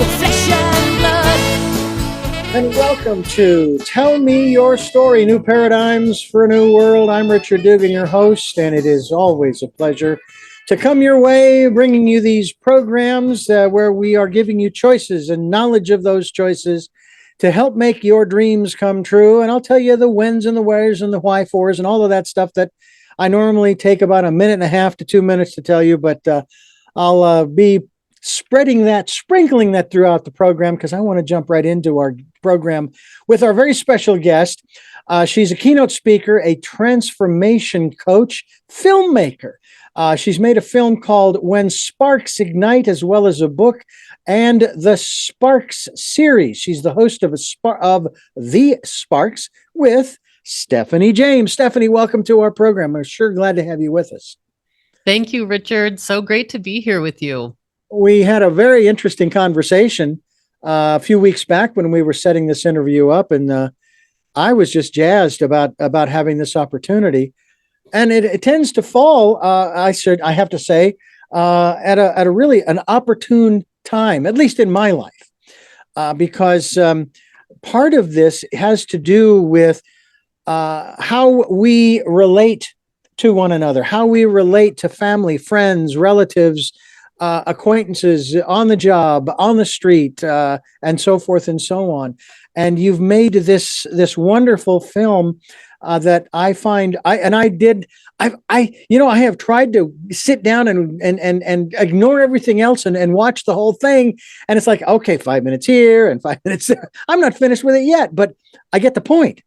of flesh and blood. And welcome to Tell Me Your Story, New Paradigms for a New World. I'm Richard Dugan, your host, and it is always a pleasure to come your way, bringing you these programs where we are giving you choices and knowledge of those choices to help make your dreams come true. And I'll tell you the whens and the wheres and the why fors and all of that stuff that I normally take about a minute and a half to 2 minutes to tell you, but I'll be sprinkling that throughout the program because I want to jump right into our program with our very special guest. She's a keynote speaker, a transformation coach, filmmaker. She's made a film called When Sparks Ignite, as well as a book and the Sparks series. She's the host of The Sparks with Stephanie James. Stephanie, welcome to our program. We're sure glad to have you with us. Thank you, Richard. So great to be here with you. We had a very interesting conversation a few weeks back when we were setting this interview up, and I was just jazzed about having this opportunity. And it tends to fall, I have to say, at a really an opportune time, at least in my life, because part of this has to do with how we relate to one another, how we relate to family, friends, relatives, acquaintances on the job, on the street, and so forth and so on. And you've made this wonderful film that I find I have tried to sit down and ignore everything else and watch the whole thing. And it's like, okay, 5 minutes here and 5 minutes there. I'm not finished with it yet, but I get the point.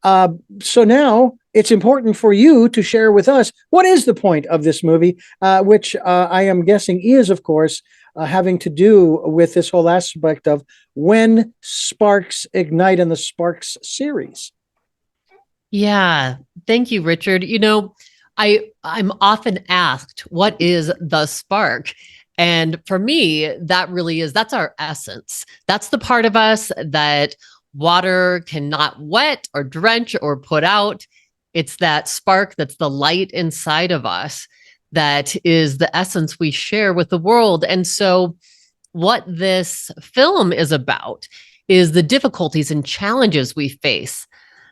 So now it's important for you to share with us what is the point of this movie, which I am guessing is, of course, having to do with this whole aspect of When Sparks Ignite in the Sparks series. Yeah, thank you, Richard. You know, I'm often asked, what is the spark? And for me, that's our essence. That's the part of us that water cannot wet or drench or put out. It's that spark that's the light inside of us that is the essence we share with the world. And so what this film is about is the difficulties and challenges we face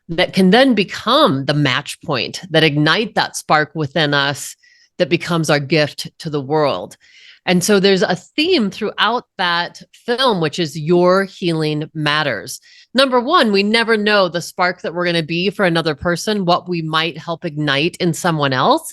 that can then become the match point that ignite that spark within us that becomes our gift to the world. And so there's a theme throughout that film, which is your healing matters. Number one, we never know the spark that we're going to be for another person, what we might help ignite in someone else.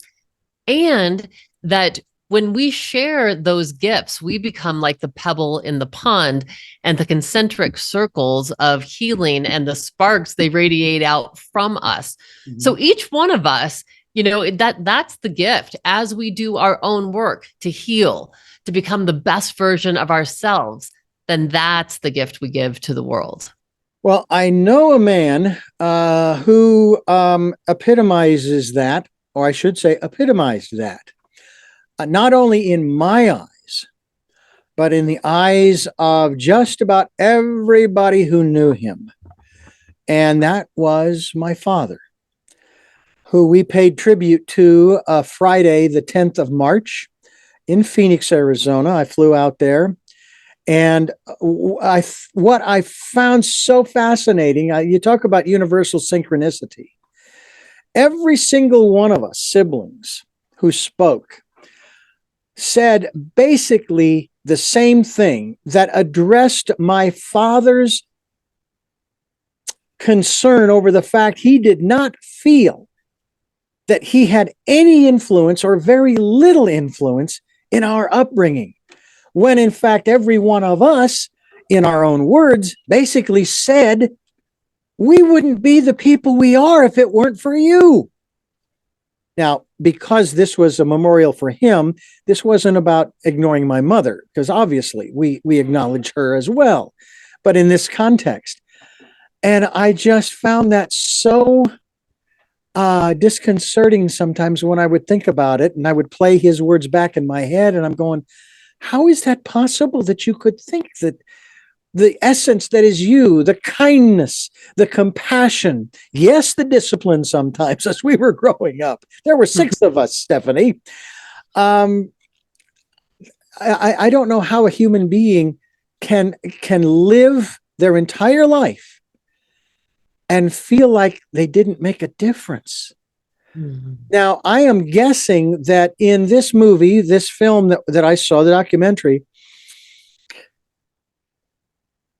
And that when we share those gifts, we become like the pebble in the pond, and the concentric circles of healing and the sparks, they radiate out from us. Mm-hmm. So each one of us, you know, that's the gift as we do our own work to heal, to become the best version of ourselves, then that's the gift we give to the world. Well, I know a man who epitomizes that, or I should say epitomized that, not only in my eyes, but in the eyes of just about everybody who knew him. And that was my father, who we paid tribute to Friday, the 10th of March in Phoenix, Arizona. I flew out there. And what I found so fascinating, you talk about universal synchronicity. Every single one of us siblings who spoke said basically the same thing that addressed my father's concern over the fact he did not feel that he had any influence or very little influence in our upbringing, when in fact every one of us, in our own words, basically said, we wouldn't be the people we are if it weren't for you. Now, because this was a memorial for him, this wasn't about ignoring my mother, because obviously we acknowledge her as well, but in this context. And I just found that so disconcerting sometimes when I would think about it, and I would play his words back in my head, and I'm going, how is that possible that you could think that the essence that is you, the kindness, the compassion, yes, the discipline sometimes as we were growing up. There were 6 of us, Stephanie. I don't know how a human being can live their entire life and feel like they didn't make a difference. Mm-hmm. Now, I am guessing that in this movie, this film that I saw, the documentary,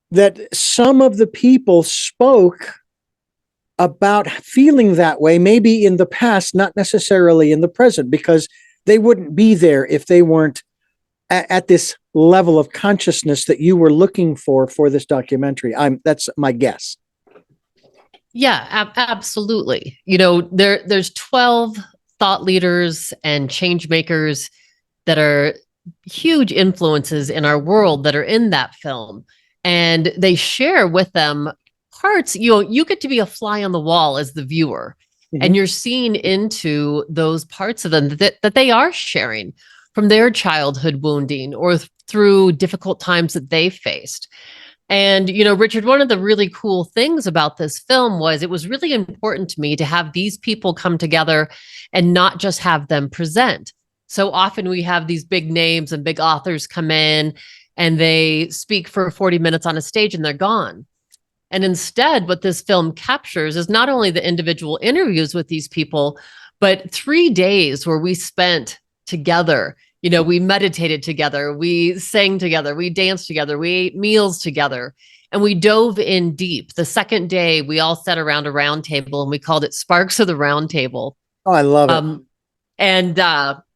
that some of the people spoke about feeling that way, maybe in the past, not necessarily in the present, because they wouldn't be there if they weren't at this level of consciousness that you were looking for this documentary. That's my guess. Yeah, absolutely. You know, there's 12 thought leaders and change makers that are huge influences in our world that are in that film. And they share with them parts, you get to be a fly on the wall as the viewer. Mm-hmm. And you're seeing into those parts of them that they are sharing from their childhood wounding or through difficult times that they faced. And, you know, Richard, one of the really cool things about this film was it was really important to me to have these people come together and not just have them present. So often we have these big names and big authors come in and they speak for 40 minutes on a stage and they're gone. And instead, what this film captures is not only the individual interviews with these people, but 3 days where we spent together. You know, we meditated together, we sang together, we danced together, we ate meals together, and we dove in deep. The second day, we all sat around a round table and we called it Sparks of the Round Table. Oh, I love it.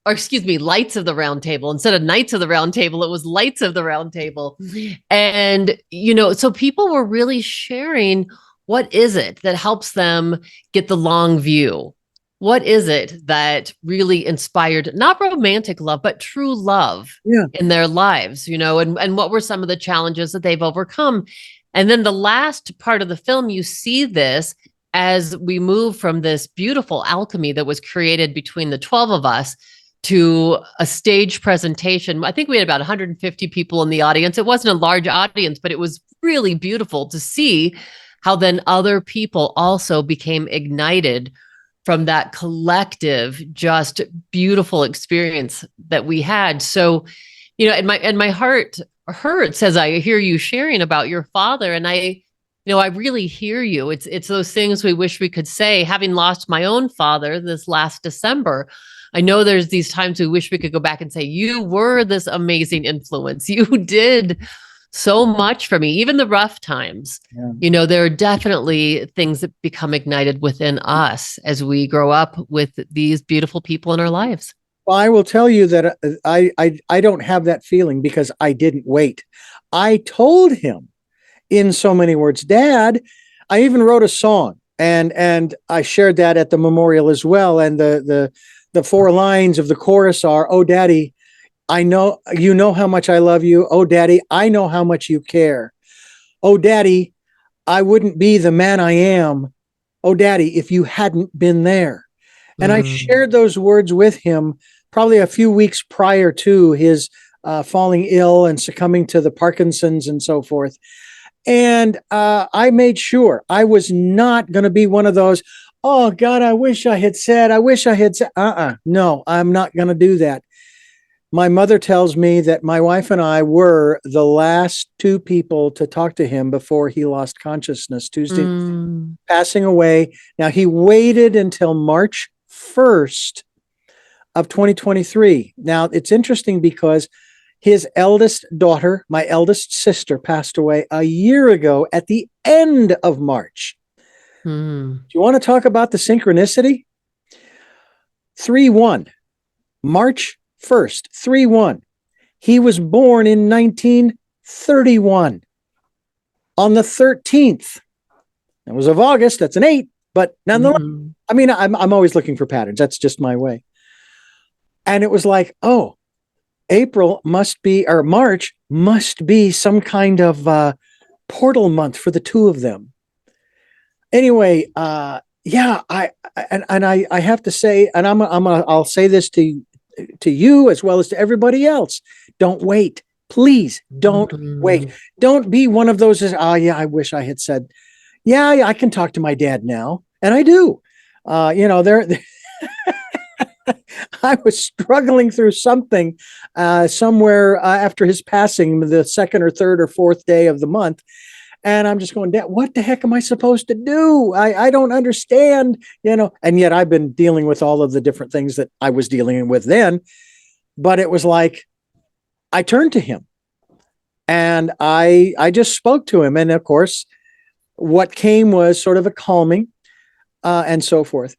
Or excuse me, Lights of the Round Table. Instead of Knights of the Round Table, it was Lights of the Round Table. And, you know, so people were really sharing what is it that helps them get the long view? What is it that really inspired not romantic love, but true love in their lives, you know, and what were some of the challenges that they've overcome? And then the last part of the film, you see this as we move from this beautiful alchemy that was created between the 12 of us to a stage presentation. I think we had about 150 people in the audience. It wasn't a large audience, but it was really beautiful to see how then other people also became ignited from that collective, just beautiful experience that we had. So, you know, and my heart hurts as I hear you sharing about your father. And I really hear you. It's those things we wish we could say. Having lost my own father this last December, I know there's these times we wish we could go back and say, you were this amazing influence. You did so much for me, even the rough times. Yeah. You know, there are definitely things that become ignited within us as we grow up with these beautiful people in our lives. Well, I will tell you that I don't have that feeling because I didn't wait. I told him in so many words, Dad, I even wrote a song and I shared that at the memorial as well. And the 4 lines of the chorus are, oh, Daddy, I know, you know how much I love you. Oh, Daddy, I know how much you care. Oh, Daddy, I wouldn't be the man I am. Oh, Daddy, if you hadn't been there. And I shared those words with him probably a few weeks prior to his falling ill and succumbing to the Parkinson's and so forth. And I made sure I was not going to be one of those, oh, God, I wish I had said. No, I'm not going to do that. My mother tells me that my wife and I were the last 2 people to talk to him before he lost consciousness Tuesday, passing away. Now, he waited until March 1st of 2023. Now, it's interesting because his eldest daughter, my eldest sister, passed away a year ago at the end of March. Do you want to talk about the synchronicity? 3/1, March 1st, 3/1. He was born in 1931 on the 13th. It was of August. That's an 8, but nonetheless, I mean, I'm always looking for patterns. That's just my way. And it was like, oh, April must be, or March must be some kind of portal month for the 2 of them. Anyway, yeah, I have to say, and I'll say this to you as well as to everybody else. Don't wait. Please don't wait. Don't be one of those, yeah, I wish I had said, yeah, I can talk to my dad now. And I do. You know, I was struggling through something somewhere after his passing, the second or third or fourth day of the month. And I'm just going, Dad, what the heck am I supposed to do? I don't understand, and yet I've been dealing with all of the different things that I was dealing with then. But it was like, I turned to him and I just spoke to him. And of course, what came was sort of a calming and so forth.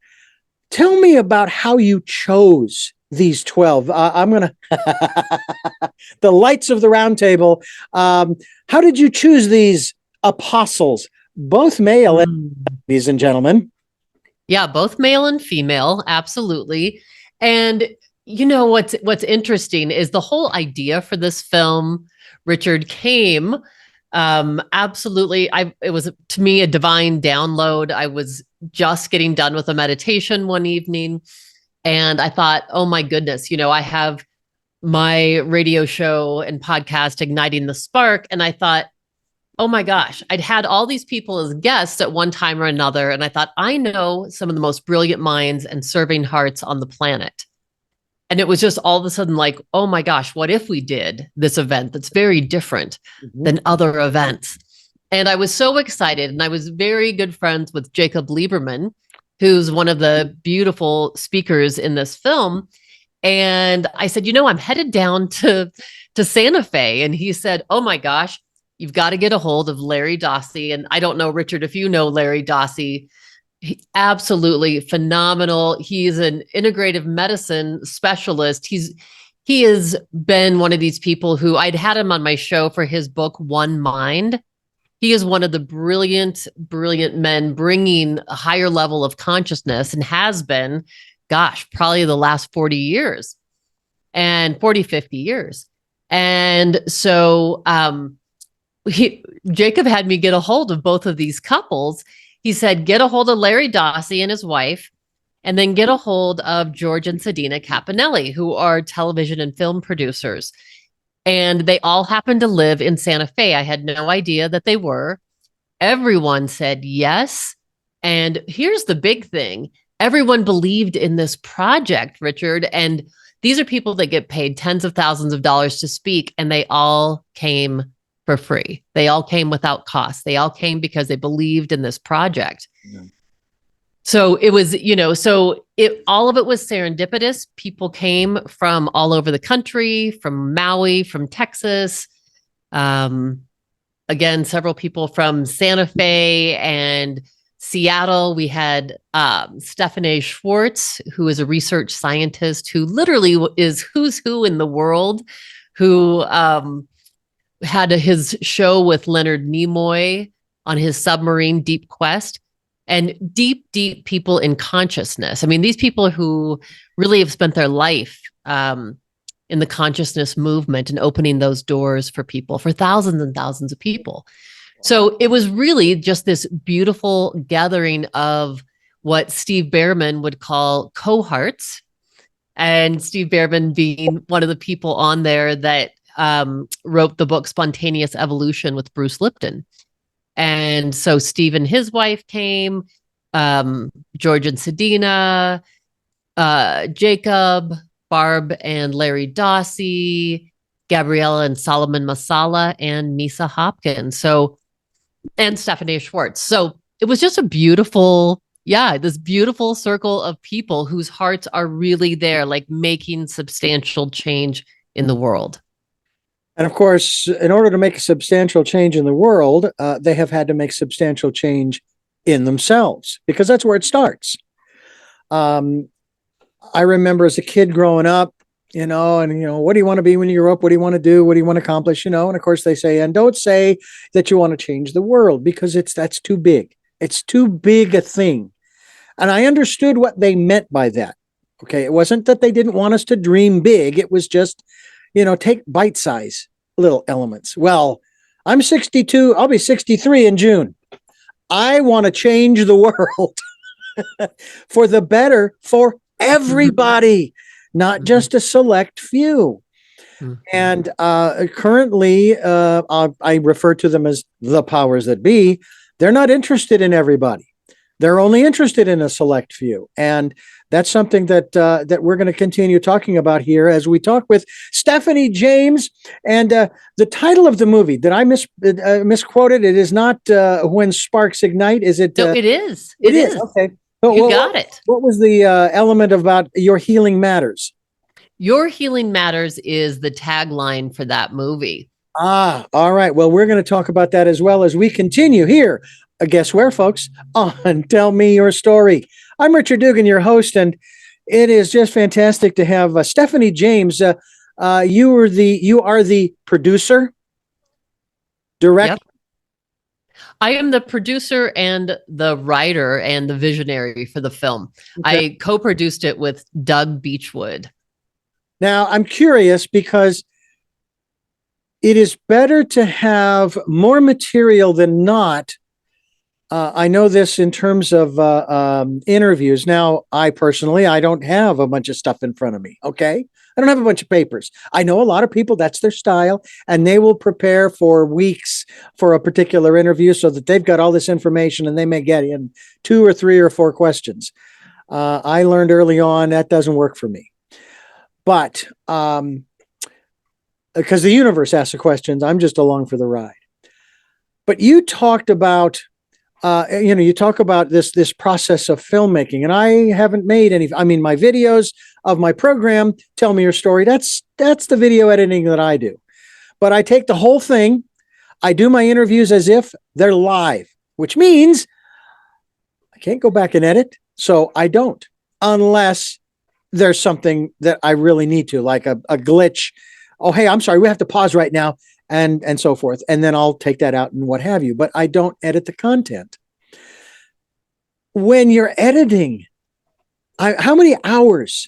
Tell me about how you chose these 12. I'm going to, the lights of the round table. How did you choose these apostles, both male, ladies and gentlemen? Yeah, both male and female, absolutely. And what's interesting is the whole idea for this film, Richard, came absolutely. It was to me a divine download. I was just getting done with a meditation one evening, and I thought, oh my goodness, I have my radio show and podcast, Igniting the Spark, and I thought, oh my gosh, I'd had all these people as guests at one time or another, and I thought, I know some of the most brilliant minds and serving hearts on the planet. And it was just all of a sudden like, oh my gosh, what if we did this event that's very different than other events? And I was so excited. And I was very good friends with Jacob Lieberman, who's one of the beautiful speakers in this film. And I said, I'm headed down to Santa Fe. And he said, oh my gosh, you've got to get a hold of Larry Dossey. And I don't know, Richard, if you know Larry Dossey. Absolutely phenomenal. He's an integrative medicine specialist. He has been one of these people who I'd had him on my show for his book, One Mind. He is one of the brilliant men bringing a higher level of consciousness and has been, probably the last 40 years and 40, 50 years. And so Jacob had me get a hold of both of these couples. He said, get a hold of Larry Dossey and his wife, and then get a hold of George and Sedina Capinelli, who are television and film producers. And they all happen to live in Santa Fe. I had no idea that they were. Everyone said yes. And here's the big thing. Everyone believed in this project, Richard. And these are people that get paid tens of thousands of dollars to speak, and they all came for free. They all came without cost. They all came because they believed in this project. Yeah. So it was, all of it was serendipitous. People came from all over the country, from Maui, from Texas. Again, several people from Santa Fe and Seattle. We had Stephanie Schwartz, who is a research scientist who literally is who's who in the world, who had his show with Leonard Nimoy on his submarine Deep Quest, and deep people in consciousness. I mean, these people who really have spent their life in the consciousness movement and opening those doors for people, for thousands and thousands of people. So it was really just this beautiful gathering of what Steve Behrman would call cohorts, and Steve Behrman being one of the people on there that wrote the book Spontaneous Evolution with Bruce Lipton. And so Steve and his wife came, George and Sedina, Jacob, Barb and Larry Dossey, Gabriella and Solomon Masala, and Misa Hopkins. And Stephanie Schwartz. So it was just a beautiful, this beautiful circle of people whose hearts are really there, like making substantial change in the world. And of course, in order to make a substantial change in the world, they have had to make substantial change in themselves, because that's where it starts. I remember as a kid growing up, what do you want to be when you grow up? What do you want to do? What do you want to accomplish? And of course they say, and don't say that you want to change the world, because that's too big. It's too big a thing. And I understood what they meant by that. Okay. It wasn't that they didn't want us to dream big. It was just, take bite-size little elements. Well, I'm 62. I'll be 63 in June. I want to change the world for the better for everybody, not just a select few. And currently, I refer to them as the powers that be. They're not interested in everybody. They're only interested in a select few. And That's something that we're going to continue talking about here as we talk with Stephanie James. And the title of the movie, did I misquote it? It is not When Sparks Ignite. Is it? No, it is. It is. Okay. You got it. What was the element about Your Healing Matters? Your Healing Matters is the tagline for that movie. Ah, all right. Well, we're going to talk about that as well as we continue here. Guess where, folks? On Tell Me Your Story. I'm Richard Dugan, your host, and it is just fantastic to have Stephanie James. You are the producer, director. Yep. I am the producer and the writer and the visionary for the film. Okay. I co-produced it with Doug Beechwood. Now, I'm curious because it is better to have more material than not. I know this in terms of interviews. Now, I don't have a bunch of stuff in front of me, okay? I don't have a bunch of papers. I know a lot of people, that's their style, and they will prepare for weeks for a particular interview so that they've got all this information and they may get in 2 or 3 or 4 questions. I learned early on that doesn't work for me. But because the universe asks the questions, I'm just along for the ride. But you talked about you talk about this process of filmmaking, and I haven't made any. I mean, my videos of my program, Tell Me Your Story, that's the video editing that I do. But I take the whole thing, I do my interviews as if they're live, which means I can't go back and edit. So I don't, unless there's something that I really need to, like a glitch. Oh, hey, I'm sorry, we have to pause right now. And so forth. And then I'll take that out and what have you. But I don't edit the content. When you're editing, how many hours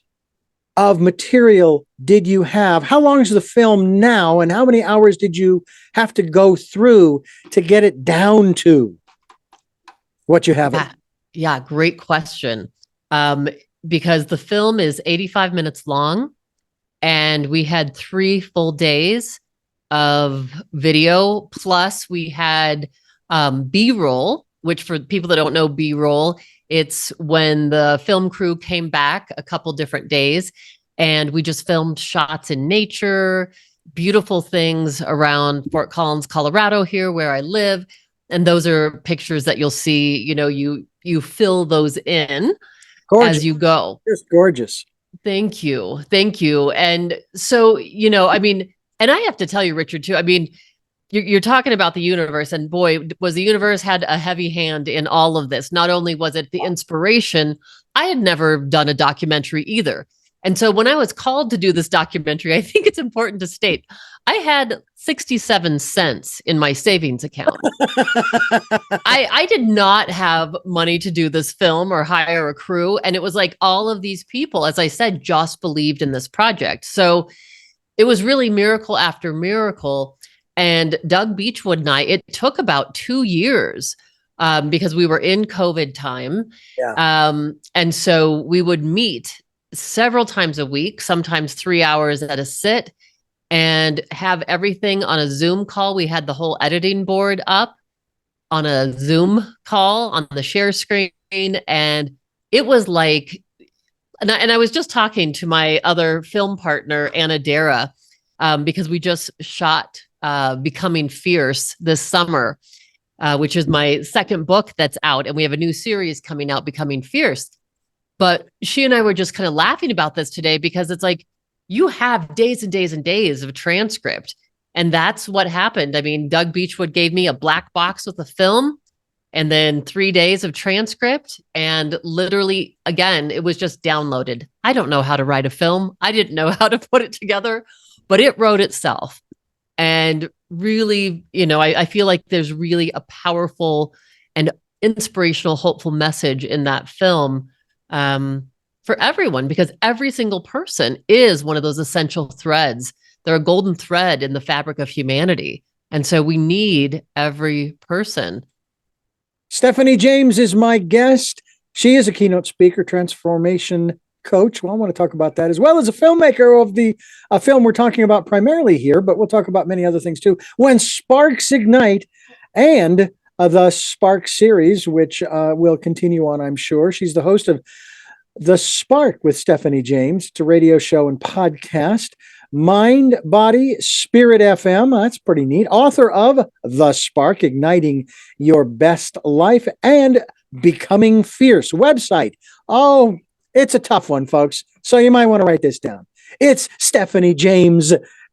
of material did you have? How long is the film now? And how many hours did you have to go through to get it down to what you have? Yeah, great question. Because the film is 85 minutes long and we had 3 full days of video. Plus we had B-roll, which for people that don't know B-roll, it's when the film crew came back a couple different days and we just filmed shots in nature, beautiful things around Fort Collins, Colorado here where I live. And those are pictures that you'll see, you fill those in as you go. It's gorgeous. Thank you. Thank you. And so, and I have to tell you, Richard, too, I mean, you're talking about the universe, and boy, was the universe had a heavy hand in all of this. Not only was it the inspiration, I had never done a documentary either. And so when I was called to do this documentary, I think it's important to state, I had 67 cents in my savings account. I did not have money to do this film or hire a crew. And it was like all of these people, as I said, just believed in this project. So it was really miracle after miracle. And Doug Beechwood and I, it took about 2 years because we were in COVID time. Yeah. And so we would meet several times a week, sometimes 3 hours at a sit, and have everything on a Zoom call. We had the whole editing board up on a Zoom call on the share screen. And it was like, and I was just talking to my other film partner, Anna Dara, because we just shot Becoming Fierce this summer, which is my second book that's out. And we have a new series coming out, Becoming Fierce. But she and I were just kind of laughing about this today because it's like, you have days and days and days of transcript. And that's what happened. I mean, Doug Beechwood gave me a black box with a film and then 3 days of transcript. And literally, again, it was just downloaded. I don't know how to write a film. I didn't know how to put it together, but it wrote itself. And really, I feel like there's really a powerful and inspirational, hopeful message in that film for everyone, because every single person is one of those essential threads. They're a golden thread in the fabric of humanity. And so we need every person. Stephanie James is my guest. She is a keynote speaker, transformation coach. Well, I want to talk about that, as well as a filmmaker of the film we're talking about primarily here, but we'll talk about many other things too. When Sparks Ignite, and the Spark series, which will continue on, I'm sure. She's the host of The Spark with Stephanie James. It's a radio show and podcast. Mind, Body, Spirit FM. That's pretty neat. Author of The Spark, Igniting Your Best Life, and Becoming Fierce. Website. Oh, it's a tough one, folks. So you might want to write this down. It's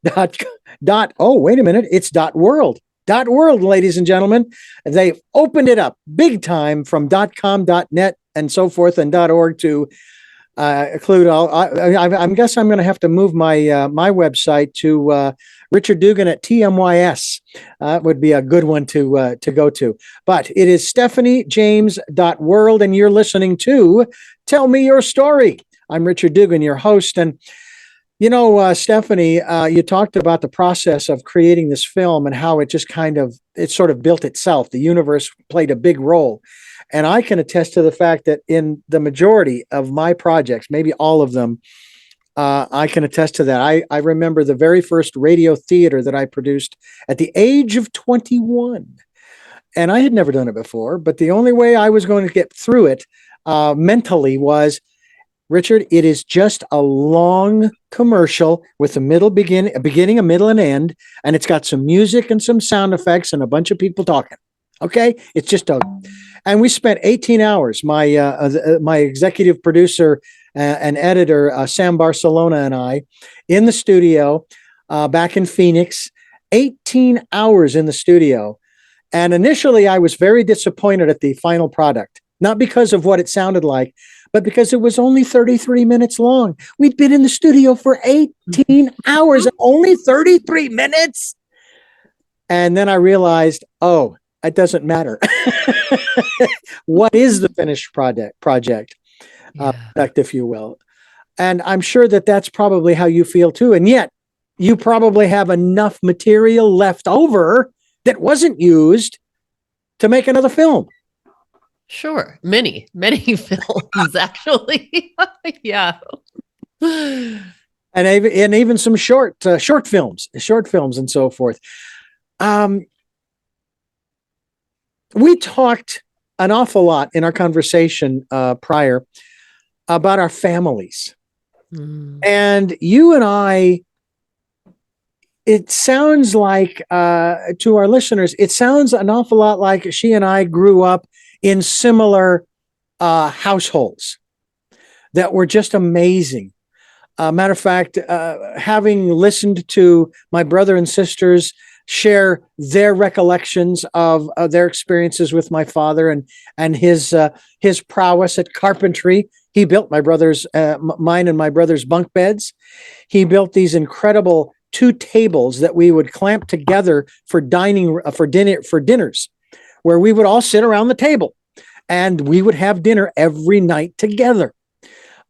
wait a minute. It's .world. .world, ladies and gentlemen. They've opened it up big time from .com, .net, and so forth, and .org to include all. I guess I'm going to have to move my my website to Richard Dugan at TMYS. Would be a good one to go to. But it is stephaniejames.world, and you're listening to Tell Me Your Story. I'm Richard Dugan, your host, and you know, Stephanie, you talked about the process of creating this film and how it just it sort of built itself. The universe played a big role. And I can attest to the fact that in the majority of my projects, maybe all of them, I can attest to that. I remember the very first radio theater that I produced at the age of 21. And I had never done it before, but the only way I was going to get through it mentally was, Richard, it is just a long commercial with a beginning, a middle, and end, and it's got some music and some sound effects and a bunch of people talking. Okay, it's just and we spent 18 hours. My executive producer and editor Sam Barcelona and I in the studio back in Phoenix. 18 hours in the studio, and initially I was very disappointed at the final product, not because of what it sounded like, but because it was only 33 minutes long. We'd been in the studio for 18 hours, only 33 minutes. And then I realized, oh, it doesn't matter. What is the finished product, if you will? And I'm sure that that's probably how you feel too. And yet you probably have enough material left over that wasn't used to make another film. Sure. Many films, actually. Yeah. And even some short films and so forth. We talked an awful lot in our conversation prior about our families. And you and I, it sounds like, to our listeners, it sounds an awful lot like she and I grew up in similar households that were just amazing. Matter of fact, having listened to my brother and sisters share their recollections of their experiences with my father and his prowess at carpentry. He built mine and my brother's bunk beds. He built these incredible 2 tables that we would clamp together for dinners, where we would all sit around the table and we would have dinner every night together.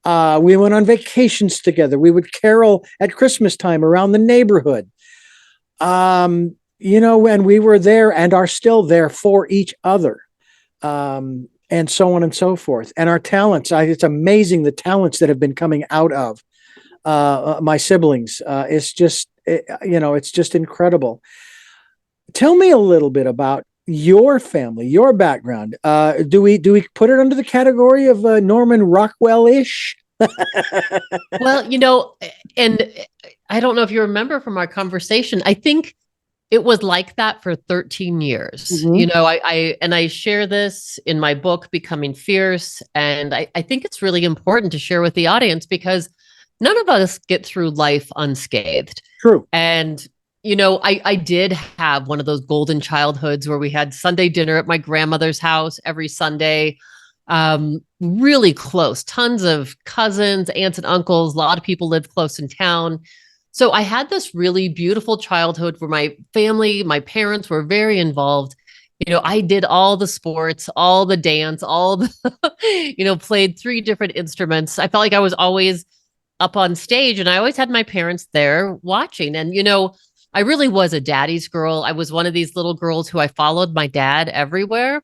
We went on vacations together. We would carol at Christmas time around the neighborhood. And we were there and are still there for each other, and so on and so forth. And our talents, it's amazing the talents that have been coming out of my siblings. It's just incredible. Tell me a little bit about your family, your background. Do we put it under the category of Norman Rockwell-ish? Well, and I don't know if you remember from our conversation, I think it was like that for 13 years. Mm-hmm. I share this in my book, Becoming Fierce. And I think it's really important to share with the audience because none of us get through life unscathed. True. And I did have one of those golden childhoods where we had Sunday dinner at my grandmother's house every Sunday. Really close, tons of cousins, aunts and uncles. A lot of people lived close in town. So I had this really beautiful childhood where my family, my parents were very involved. I did all the sports, all the dance, all the, played 3 different instruments. I felt like I was always up on stage and I always had my parents there watching. And, I really was a daddy's girl. I was one of these little girls who I followed my dad everywhere.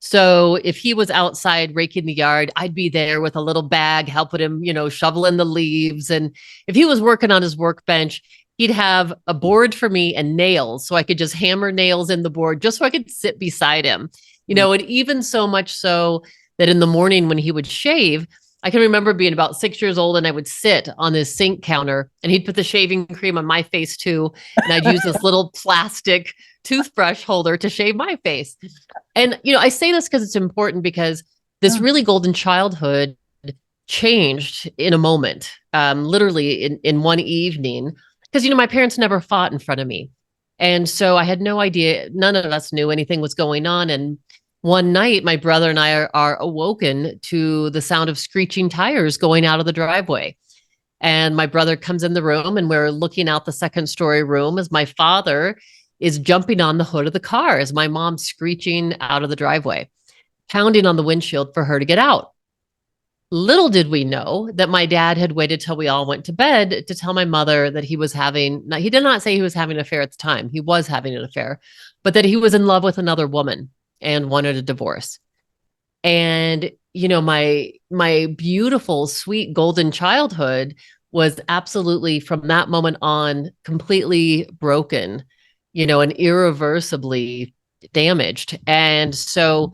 So if he was outside raking the yard, I'd be there with a little bag, helping him, shovel in the leaves. And if he was working on his workbench, he'd have a board for me and nails. So I could just hammer nails in the board just so I could sit beside him, and even so much so that in the morning when he would shave, I can remember being about 6 years old and I would sit on this sink counter and he'd put the shaving cream on my face too. And I'd use this little plastic toothbrush holder to shave my face. And, I say this because it's important because this really golden childhood changed in a moment, literally in one evening. Because, my parents never fought in front of me. And so I had no idea, none of us knew anything was going on. And one night, my brother and I are awoken to the sound of screeching tires going out of the driveway. And my brother comes in the room and we're looking out the second story room as my father is jumping on the hood of the car as my mom's screeching out of the driveway, pounding on the windshield for her to get out. Little did we know that my dad had waited till we all went to bed to tell my mother that he did not say he was having an affair at the time. He was having an affair, but that he was in love with another woman and wanted a divorce. And, my beautiful, sweet, golden childhood was absolutely from that moment on completely broken, and irreversibly damaged. And so,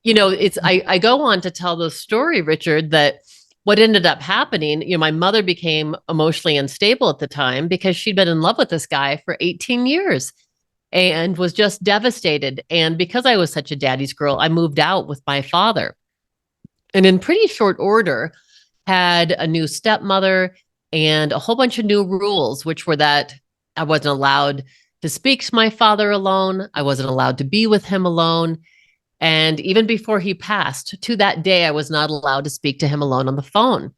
I go on to tell the story, Richard, that what ended up happening, my mother became emotionally unstable at the time because she'd been in love with this guy for 18 years and was just devastated. And because I was such a daddy's girl, I moved out with my father. And in pretty short order, had a new stepmother and a whole bunch of new rules, which were that I wasn't allowed to speak to my father alone. I wasn't allowed to be with him alone. And even before he passed, to that day, I was not allowed to speak to him alone on the phone.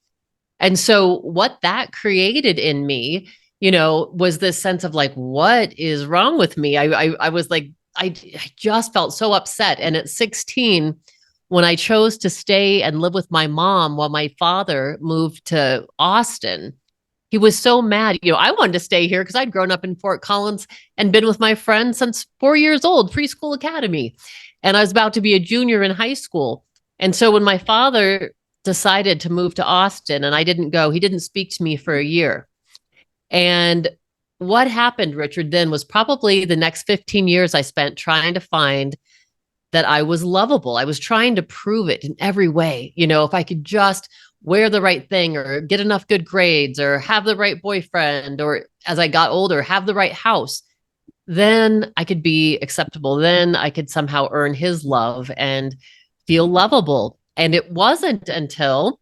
And so what that created in me, was this sense of like, what is wrong with me? I was like, I just felt so upset. And at 16, when I chose to stay and live with my mom while my father moved to Austin, he was so mad. I wanted to stay here because I'd grown up in Fort Collins and been with my friends since 4 years old, preschool academy. And I was about to be a junior in high school. And so when my father decided to move to Austin and I didn't go, he didn't speak to me for a year. And what happened, Richard, then was probably the next 15 years I spent trying to find that I was lovable. I was trying to prove it in every way. If I could just wear the right thing or get enough good grades or have the right boyfriend, or as I got older, have the right house, then I could be acceptable. Then I could somehow earn his love and feel lovable. And it wasn't until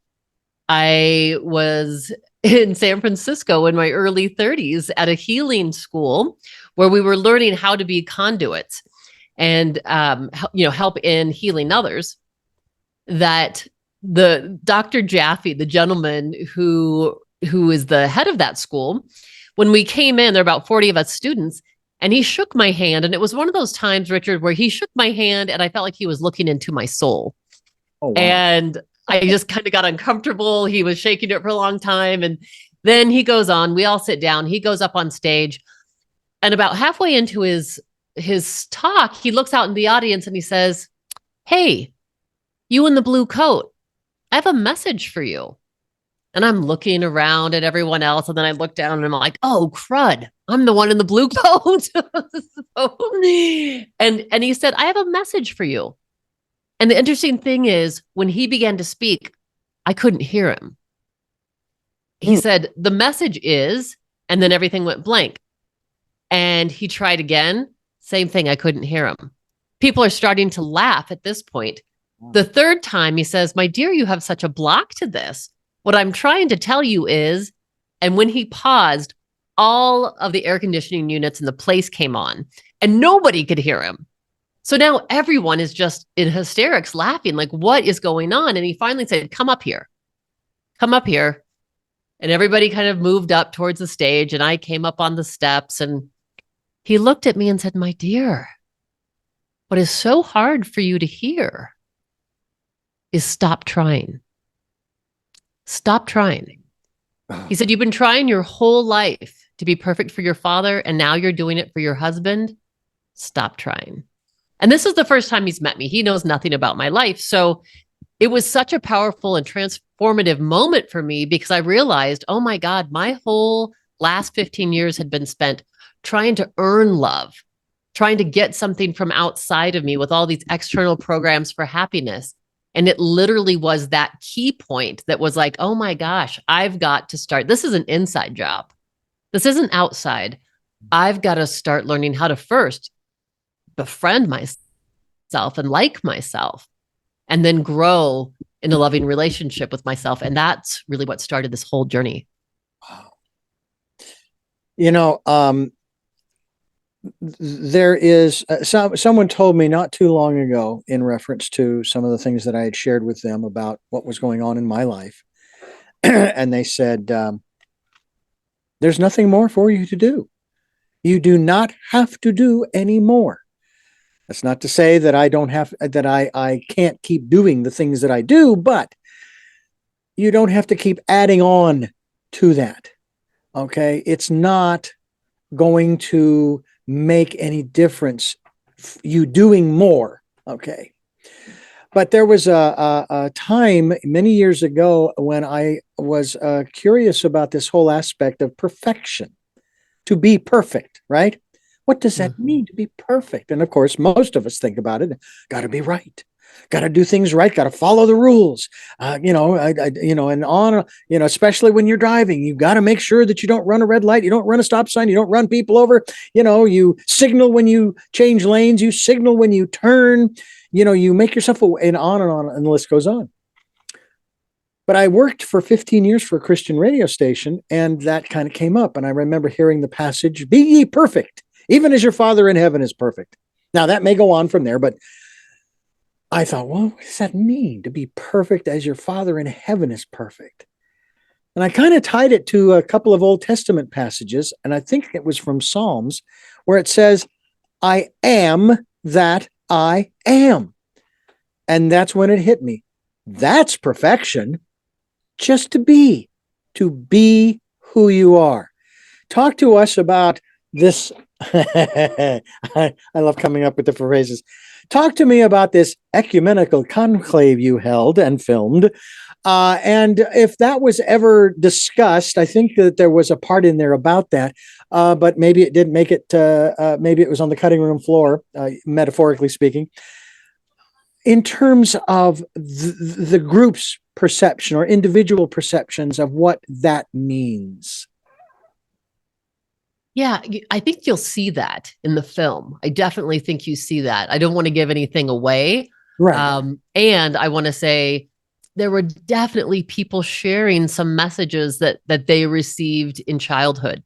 I was in San Francisco in my early 30s at a healing school where we were learning how to be conduits and help in healing others, that the Dr. Jaffe, the gentleman who is the head of that school, when we came in, there were about 40 of us students, and he shook my hand. And it was one of those times, Richard, where he shook my hand and I felt like he was looking into my soul. Oh, wow. And I just kind of got uncomfortable. He was shaking it for a long time. And then he goes on, we all sit down, he goes up on stage, and about halfway into his talk, he looks out in the audience and he says, "Hey, you in the blue coat, I have a message for you." And I'm looking around at everyone else. And then I look down and I'm like, oh, crud, I'm the one in the blue coat. And he said, "I have a message for you." And the interesting thing is, when he began to speak, I couldn't hear him. He said, "The message is," and then everything went blank. And he tried again. Same thing. I couldn't hear him. People are starting to laugh at this point. The third time he says, "My dear, you have such a block to this. What I'm trying to tell you is," and when he paused, all of the air conditioning units in the place came on and nobody could hear him. So now everyone is just in hysterics laughing, like, what is going on? And he finally said, "Come up here, come up here." And everybody kind of moved up towards the stage and I came up on the steps and he looked at me and said, "My dear, what is so hard for you to hear is stop trying. Stop trying." He said, "You've been trying your whole life to be perfect for your father, and now you're doing it for your husband. Stop trying." And this is the first time he's met me. He knows nothing about my life. So it was such a powerful and transformative moment for me because I realized, oh my God, my whole last 15 years had been spent trying to earn love, trying to get something from outside of me with all these external programs for happiness. And it literally was that key point that was like, oh my gosh, I've got to start. This is an inside job. This isn't outside. I've got to start learning how to first befriend myself and like myself, and then grow in a loving relationship with myself. And that's really what started this whole journey. You know, there is someone told me not too long ago in reference to some of the things that I had shared with them about what was going on in my life. And they said, there's nothing more for you to do. You do not have to do any more. That's not to say that I can't keep doing the things that I do, but you don't have to keep adding on to that. Okay. It's not going to make any difference you doing more. Okay. But there was a time many years ago when I was curious about this whole aspect of perfection, to be perfect, right? What does that mean to be perfect? And of course, most of us think about it, got to be right. Got to do things right. Got to follow the rules, and on, especially when you're driving, you've got to make sure that you don't run a red light. You don't run a stop sign. You don't run people over. You signal when you change lanes. You signal when you turn. You make yourself and on, and the list goes on. But I worked for 15 years for a Christian radio station, and that kind of came up. And I remember hearing the passage, "Be ye perfect, even as your Father in heaven is perfect." Now, that may go on from there, but I thought, well, what does that mean, to be perfect as your Father in heaven is perfect? And I kind of tied it to a couple of Old Testament passages, and I think it was from Psalms, where it says, "I am that I am." And that's when it hit me. That's perfection. Just to be who you are. Talk to us about this. I love coming up with the phrases. Talk to me about this ecumenical conclave you held and filmed. And if that was ever discussed, I think that there was a part in there about that, but maybe it didn't make it. Maybe it was on the cutting room floor, metaphorically speaking. In terms of the group's perception or individual perceptions of what that means. Yeah, I think you'll see that in the film. I definitely think you see that. I don't want to give anything away. Right. And I want to say there were definitely people sharing some messages that they received in childhood.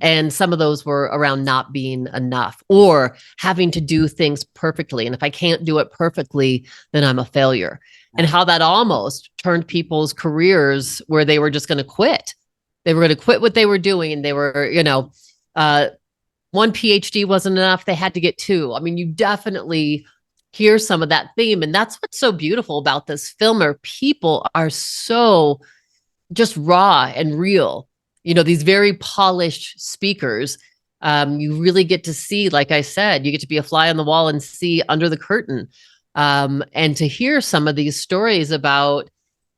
And some of those were around not being enough or having to do things perfectly. And if I can't do it perfectly, then I'm a failure. And how that almost turned people's careers where they were just going to quit. They were going to quit what they were doing. And they were, one PhD wasn't enough. They had to get two. I mean, you definitely hear some of that theme. And that's what's so beautiful about this film. People are so just raw and real. These very polished speakers, you really get to see, like I said, you get to be a fly on the wall and see under the curtain, and to hear some of these stories about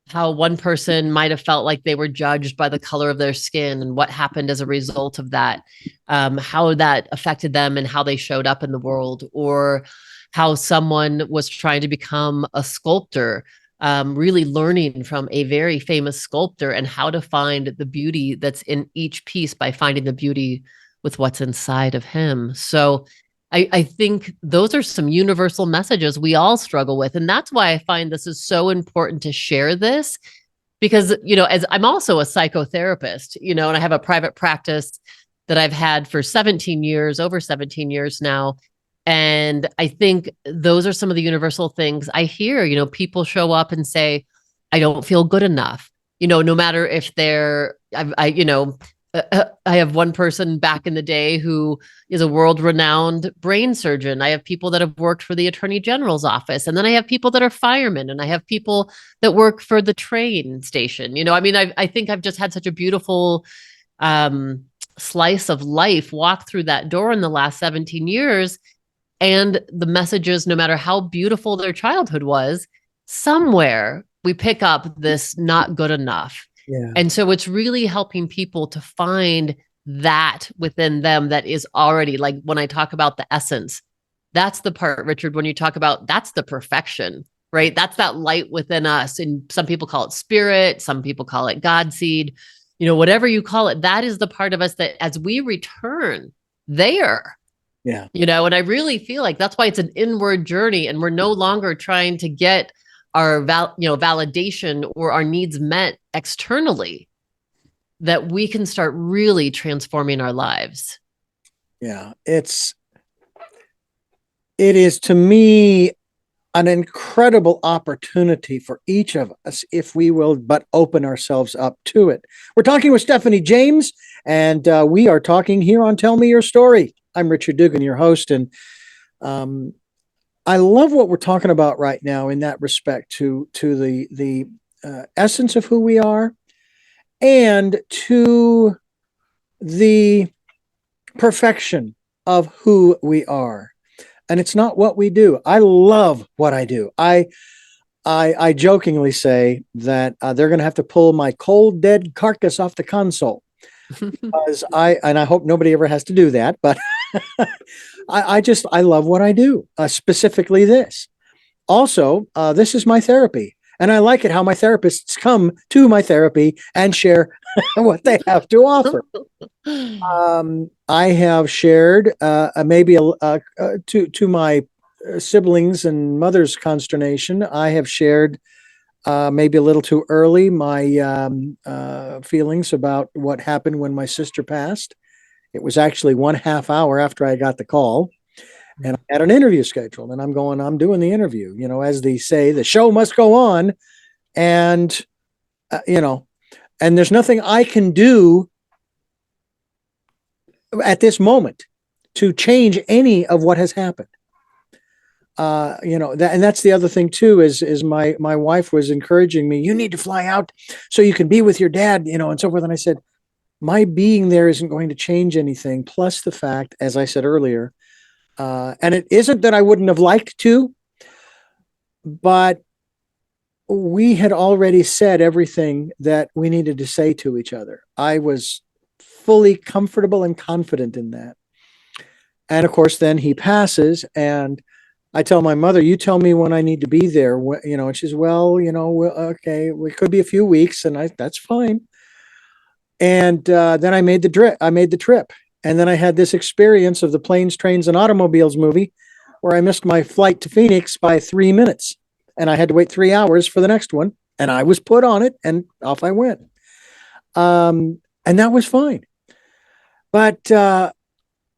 how one person might have felt like they were judged by the color of their skin and what happened as a result of that, how that affected them and how they showed up in the world, or how someone was trying to become a sculptor, really learning from a very famous sculptor and how to find the beauty that's in each piece by finding the beauty with what's inside of him. So I think those are some universal messages we all struggle with. And that's why I find this is so important to share this, because, as I'm also a psychotherapist, and I have a private practice that I've had for 17 years, over 17 years now. And I think those are some of the universal things I hear. People show up and say, I don't feel good enough, no matter if they're, I have one person back in the day who is a world-renowned brain surgeon. I have people that have worked for the Attorney General's office. And then I have people that are firemen, and I have people that work for the train station. I think I've just had such a beautiful slice of life walk through that door in the last 17 years. And the messages, no matter how beautiful their childhood was, somewhere we pick up this not good enough. Yeah. And so it's really helping people to find that within them that is already, like when I talk about the essence, that's the part, Richard, when you talk about that's the perfection. right? That's that light within us. And some people call it spirit, some people call it God seed, whatever you call it, that is the part of us that as we return there, Yeah. and I really feel like that's why it's an inward journey, and we're no longer trying to get our validation or our needs met externally, that we can start really transforming our lives. Yeah. It is to me an incredible opportunity for each of us if we will but open ourselves up to it. We're talking with Stephanie James, and we are talking here on Tell Me Your Story. I'm Richard Dugan, your host, and I love what we're talking about right now in that respect to the essence of who we are and to the perfection of who we are. And it's not what we do. I love what I do. I jokingly say that they're going to have to pull my cold, dead carcass off the console, because I hope nobody ever has to do that. But I love what I do, specifically this. Also, this is my therapy. And I like it how my therapists come to my therapy and share what they have to offer. I have shared maybe to my siblings and mother's consternation. I have shared maybe a little too early my feelings about what happened when my sister passed. It was actually 1/2 hour after I got the call, and I had an interview scheduled, and I'm doing the interview. As they say, the show must go on, and and there's nothing I can do at this moment to change any of what has happened. And that's the other thing too, is my wife was encouraging me, you need to fly out so you can be with your dad, and so forth. And I said, my being there isn't going to change anything. Plus the fact, as I said earlier, and it isn't that I wouldn't have liked to, but we had already said everything that we needed to say to each other. I was fully comfortable and confident in that. And of course, then he passes, and I tell my mother, you tell me when I need to be there, and she's, well, okay, it could be a few weeks, and that's fine. And then I made the trip. And then I had this experience of the Planes, Trains, and Automobiles movie where I missed my flight to Phoenix by 3 minutes, and I had to wait 3 hours for the next one. And I was put on it, and off I went. And that was fine. But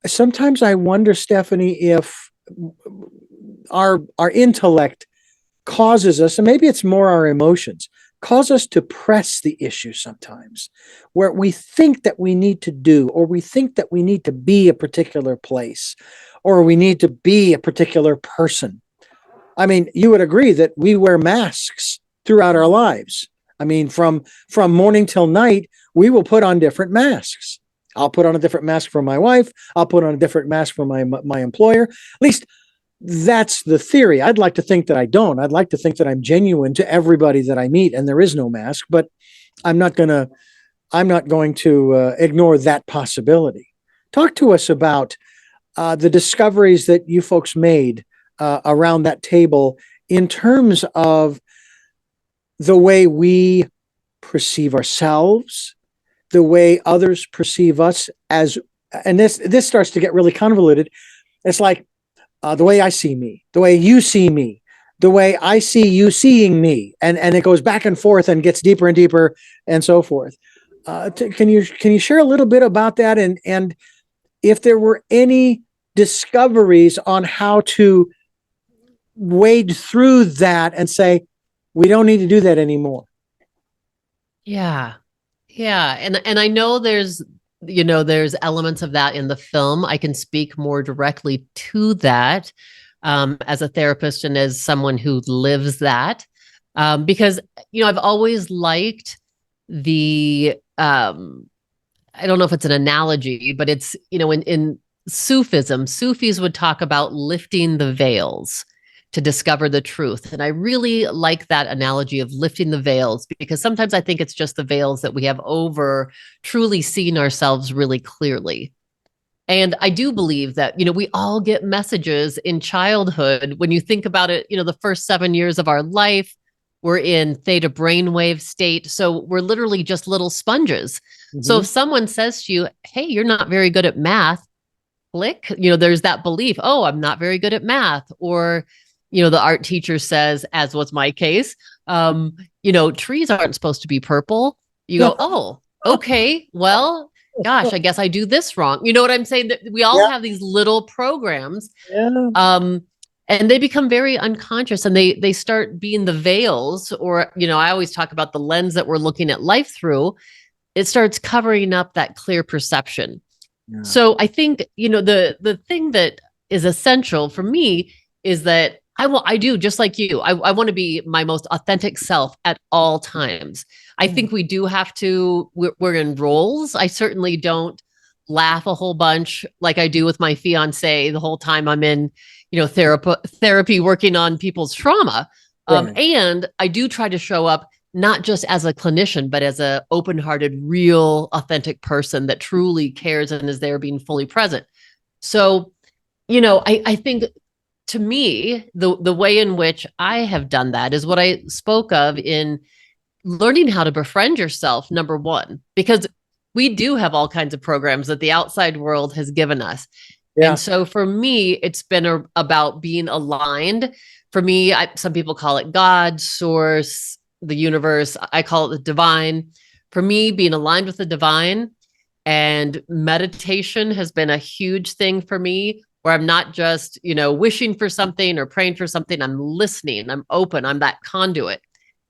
sometimes I wonder, Stephanie, if our intellect causes us, and maybe it's more our emotions, cause us to press the issue sometimes, where we think that we need to do, or we think that we need to be a particular place, or we need to be a particular person. I mean, you would agree that we wear masks throughout our lives. I mean, from morning till night, we will put on different masks. I'll put on a different mask for my wife. I'll put on a different mask for my employer. At least that's the theory. I'd like to think that I don't. I'd like to think that I'm genuine to everybody that I meet, and there is no mask. But I'm not going to ignore that possibility. Talk to us about the discoveries that you folks made around that table in terms of the way we perceive ourselves, the way others perceive us as, and this starts to get really convoluted. It's like the way I see me, the way you see me, the way I see you seeing me, and it goes back and forth and gets deeper and deeper and so forth. Can you share a little bit about that, and if there were any discoveries on how to wade through that and say, we don't need to do that anymore? Yeah. Yeah. And I know there's elements of that in the film. I can speak more directly to that as a therapist and as someone who lives that. Because, I've always liked the, I don't know if it's an analogy, but it's, in Sufism, Sufis would talk about lifting the veils to discover the truth. And I really like that analogy of lifting the veils, because sometimes I think it's just the veils that we have over truly seeing ourselves really clearly. And I do believe that, we all get messages in childhood. When you think about it, the first 7 years of our life, we're in theta brainwave state. So we're literally just little sponges. So if someone says to you, hey, you're not very good at math, click, there's that belief, oh, I'm not very good at math. Or, the art teacher says, as was my case, trees aren't supposed to be purple. You go, oh, okay, well, gosh, I guess I do this wrong. You know what I'm saying? That we all have these little programs, and they become very unconscious, and they start being the veils, or, I always talk about the lens that we're looking at life through. It starts covering up that clear perception. Yeah. So I think, the thing that is essential for me is that I do just like you. I want to be my most authentic self at all times. I think we do have to, we're in roles. I certainly don't laugh a whole bunch like I do with my fiance the whole time I'm in, therapy working on people's trauma. And I do try to show up not just as a clinician, but as a open-hearted, real, authentic person that truly cares and is there being fully present. So, I think, to me, the way in which I have done that is what I spoke of in learning how to befriend yourself, number one, because we do have all kinds of programs that the outside world has given us. Yeah. And so for me, it's been about being aligned. For me, some people call it God, source, the universe. I call it the divine. For me, being aligned with the divine and meditation has been a huge thing for me, where I'm not just, wishing for something or praying for something. I'm listening. I'm open. I'm that conduit.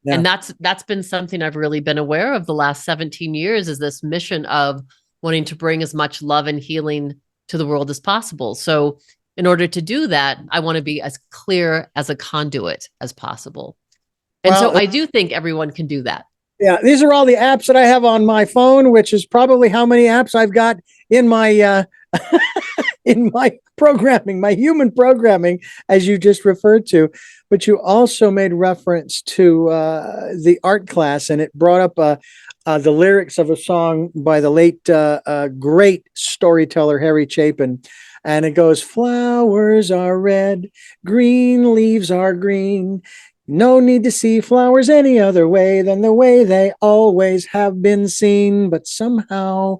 Yeah. And that's been something I've really been aware of the last 17 years, is this mission of wanting to bring as much love and healing to the world as possible. So in order to do that, I want to be as clear as a conduit as possible. And so I do think everyone can do that. Yeah, these are all the apps that I have on my phone, which is probably how many apps I've got in my in my programming, my human programming, as you just referred to. But you also made reference to the art class, and it brought up the lyrics of a song by the late great storyteller Harry Chapin. And it goes, flowers are red, green leaves are green. No need to see flowers any other way than the way they always have been seen. But somehow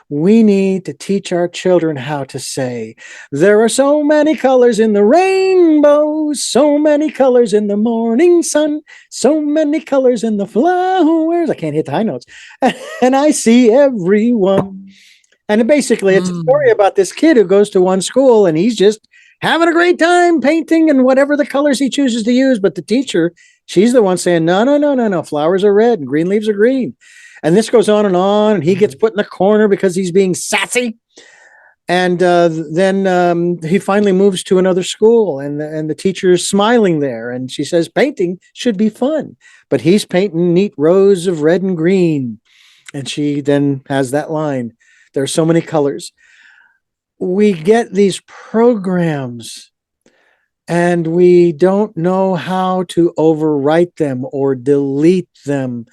we need to teach our children how to say, there are so many colors in the rainbow, so many colors in the morning sun, so many colors in the flowers. I can't hit the high notes. And I see everyone. And basically, it's a story about this kid who goes to one school, and he's just having a great time painting and whatever the colors he chooses to use. But the teacher, she's the one saying, no, flowers are red and green leaves are green. And this goes on, and he gets put in the corner because he's being sassy. And then he finally moves to another school, and the teacher is smiling there. And she says, painting should be fun. But he's painting neat rows of red and green. And she then has that line, there are so many colors. We get these programs, and we don't know how to overwrite them or delete them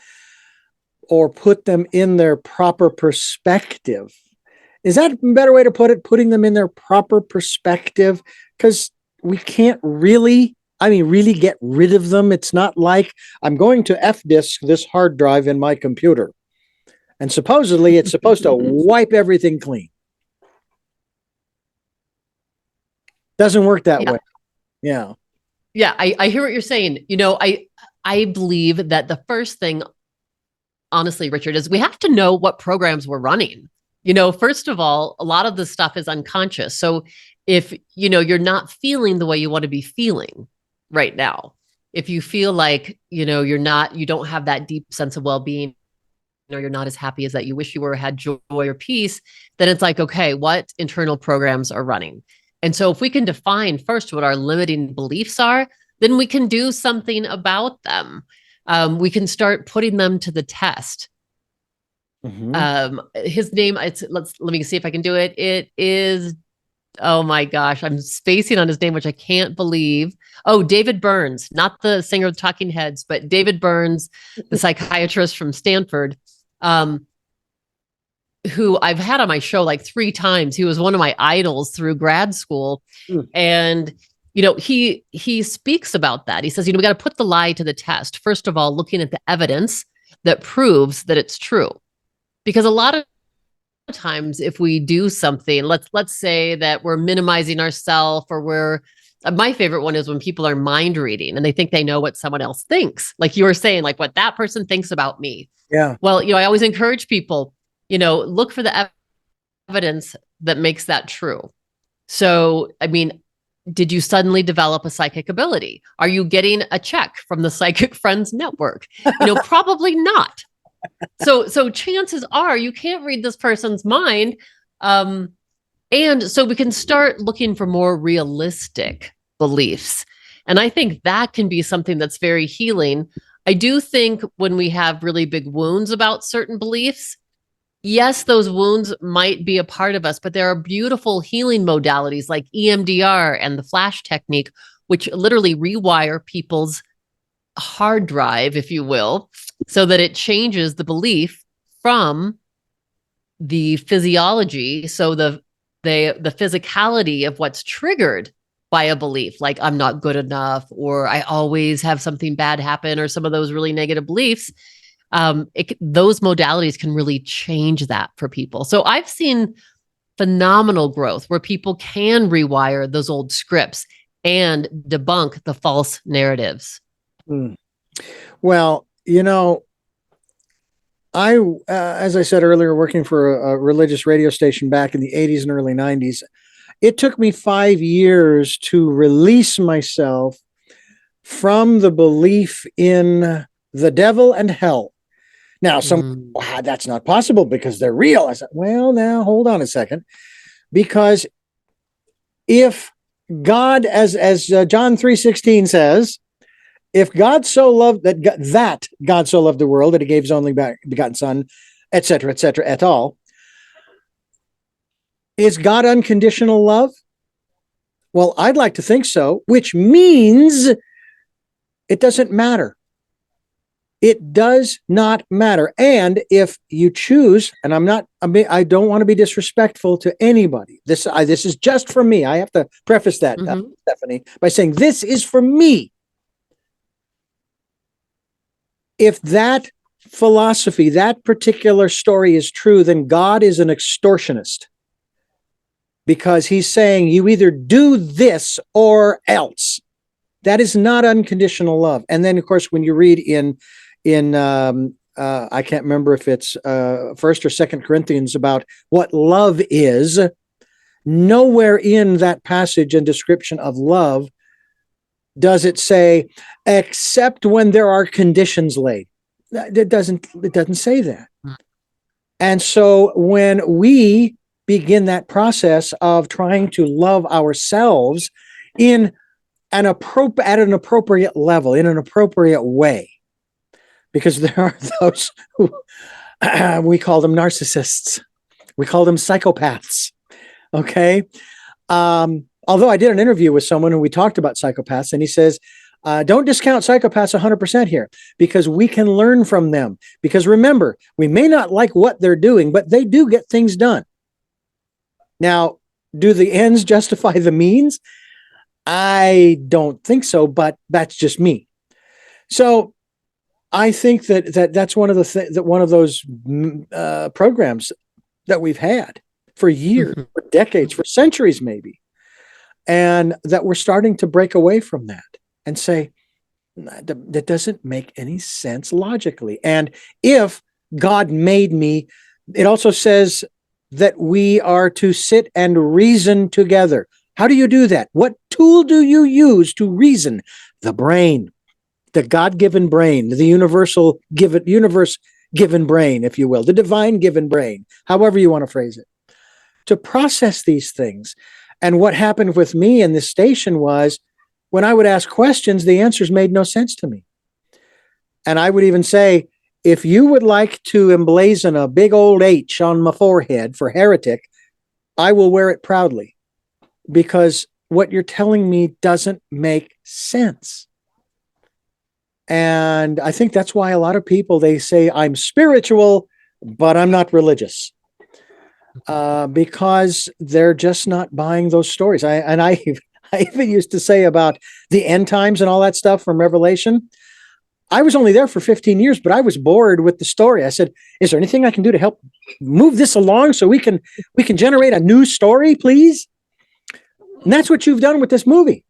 or put them in their proper perspective. Is that a better way to put it? Putting them in their proper perspective? Because we can't really get rid of them. It's not like I'm going to F-disk this hard drive in my computer, and supposedly it's supposed to wipe everything clean. Doesn't work that way. Yeah. Yeah, I hear what you're saying. I believe that the first thing, honestly, Richard, is we have to know what programs we're running. First of all, a lot of the stuff is unconscious. So if, you're not feeling the way you want to be feeling right now, if you feel like, you don't have that deep sense of well-being, you're not as happy as that you wish you were, had joy or peace, then it's like, okay, what internal programs are running? And so if we can define first what our limiting beliefs are, then we can do something about them. We can start putting them to the test. His name, let me see if I can do it. It is, oh my gosh, I'm spacing on his name, which I can't believe. Oh, David Burns, not the singer of Talking Heads, but David Burns, the psychiatrist from Stanford. who I've had on my show like 3 times. He was one of my idols through grad school. Mm. And he speaks about that. He says, we got to put the lie to the test. First of all, looking at the evidence that proves that it's true. Because a lot of times if we do something, let's say that we're minimizing ourselves, or we're my favorite one is when people are mind reading and they think they know what someone else thinks. Like you were saying, like what that person thinks about me. Yeah. Well, I always encourage people, look for the evidence that makes that true. So, I mean, did you suddenly develop a psychic ability? Are you getting a check from the Psychic Friends Network? Probably not. So chances are you can't read this person's mind. And so we can start looking for more realistic beliefs. And I think that can be something that's very healing. I do think when we have really big wounds about certain beliefs, yes, those wounds might be a part of us, but there are beautiful healing modalities like EMDR and the flash technique, which literally rewire people's hard drive, if you will, so that it changes the belief from the physiology. So the physicality of what's triggered by a belief, like I'm not good enough, or I always have something bad happen, or some of those really negative beliefs. Those modalities can really change that for people. So I've seen phenomenal growth where people can rewire those old scripts and debunk the false narratives. Mm. Well, I, as I said earlier, working for a religious radio station back in the 80s and early 90s, it took me 5 years to release myself from the belief in the devil and hell. Now, that's not possible because they're real. I said, well, now hold on a second, because if God, as John 3:16 says, if God so loved that God so loved the world that he gave his only begotten son, etc., et al., is God unconditional love? Well, I'd like to think so, which means it doesn't matter. It does not matter. And if you choose, and I don't want to be disrespectful to anybody. This is just for me. I have to preface that, Stephanie, by saying this is for me. If that philosophy, that particular story is true, then God is an extortionist, because he's saying you either do this or else. That is not unconditional love. And then, of course, when you read in I can't remember if it's 1st or 2nd Corinthians about what love is, nowhere in that passage and description of love does it say, except when there are conditions laid. It doesn't say that. And so when we begin that process of trying to love ourselves at an appropriate level, in an appropriate way, because there are those who we call them narcissists, we call them psychopaths. Okay. Although I did an interview with someone and we talked about psychopaths, and he says, don't discount psychopaths 100% here, because we can learn from them. Because remember, we may not like what they're doing, but they do get things done. Now, do the ends justify the means? I don't think so, but that's just me. So I think that's one of those programs that we've had for years, for decades, for centuries, maybe. And that we're starting to break away from that and say, that doesn't make any sense logically. And if God made me, it also says that we are to sit and reason together. How do you do that? What tool do you use to reason? The brain, the God-given brain, the universe-given brain, if you will, the divine-given brain, however you want to phrase it, to process these things. And what happened with me in this station was, when I would ask questions, the answers made no sense to me. And I would even say, if you would like to emblazon a big old H on my forehead for heretic, I will wear it proudly, because what you're telling me doesn't make sense. And I think that's why a lot of people, they say, I'm spiritual, but I'm not religious. because they're just not buying those stories. I even used to say about the end times and all that stuff from Revelation. I was only there for 15 years, but I was bored with the story. I said, "Is there anything I can do to help move this along so we can generate a new story, please?" And that's what you've done with this movie.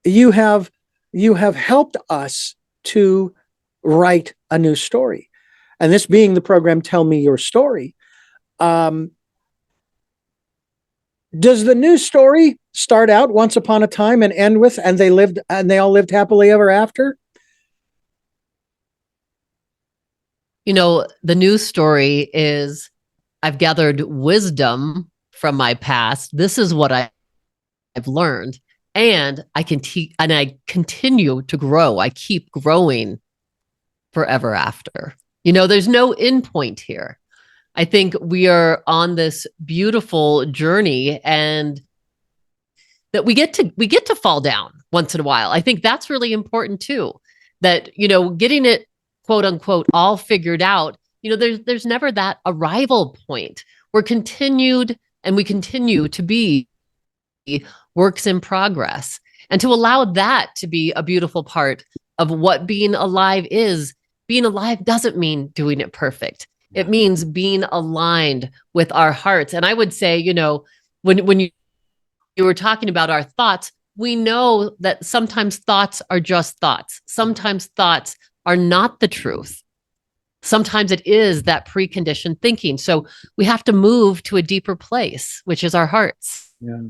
You have helped us to write a new story, and this being the program, Tell Me Your Story. Does the new story start out once upon a time and end with and they all lived happily ever after? The news story is I've gathered wisdom from my past. This is what I've learned, and I continue to grow. I keep growing forever after. There's no end point here. I think we are on this beautiful journey, and that we get to fall down once in a while. I think that's really important too. That getting it quote unquote all figured out. There's never that arrival point. We continue to be works in progress, and to allow that to be a beautiful part of what being alive is. Being alive doesn't mean doing it perfect. It means being aligned with our hearts. And I would say, when you were talking about our thoughts, we know that sometimes thoughts are just thoughts. Sometimes thoughts are not the truth. Sometimes it is that preconditioned thinking. So we have to move to a deeper place, which is our hearts. Yeah.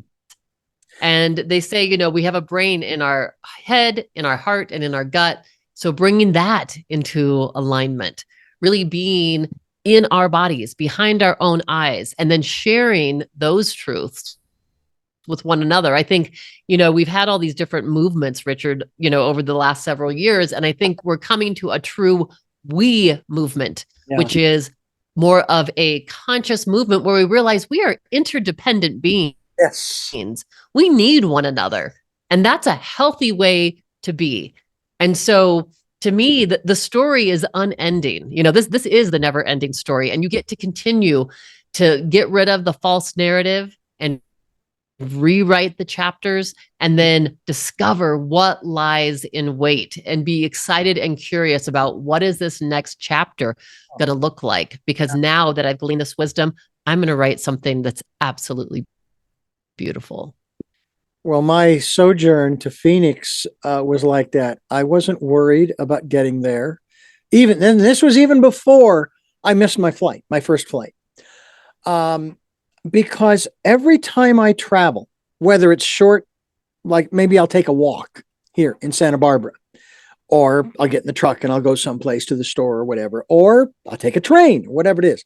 And they say, we have a brain in our head, in our heart, and in our gut. So bringing that into alignment, really being in our bodies, behind our own eyes, and then sharing those truths with one another. I think, we've had all these different movements, Richard, over the last several years. And I think we're coming to a true we movement, which is more of a conscious movement where we realize we are interdependent beings. Yes. We need one another. And that's a healthy way to be. And so to me, the story is unending. This is the never ending story. And you get to continue to get rid of the false narrative and rewrite the chapters, and then discover what lies in wait, and be excited and curious about what is this next chapter going to look like. Because now that I've gleaned this wisdom, I'm going to write something that's absolutely beautiful. Well, my sojourn to Phoenix was like that. I wasn't worried about getting there. Even then, this was even before I missed my first flight. Because every time I travel, whether it's short, like maybe I'll take a walk here in Santa Barbara, or I'll get in the truck and I'll go someplace to the store or whatever, or I'll take a train, whatever it is.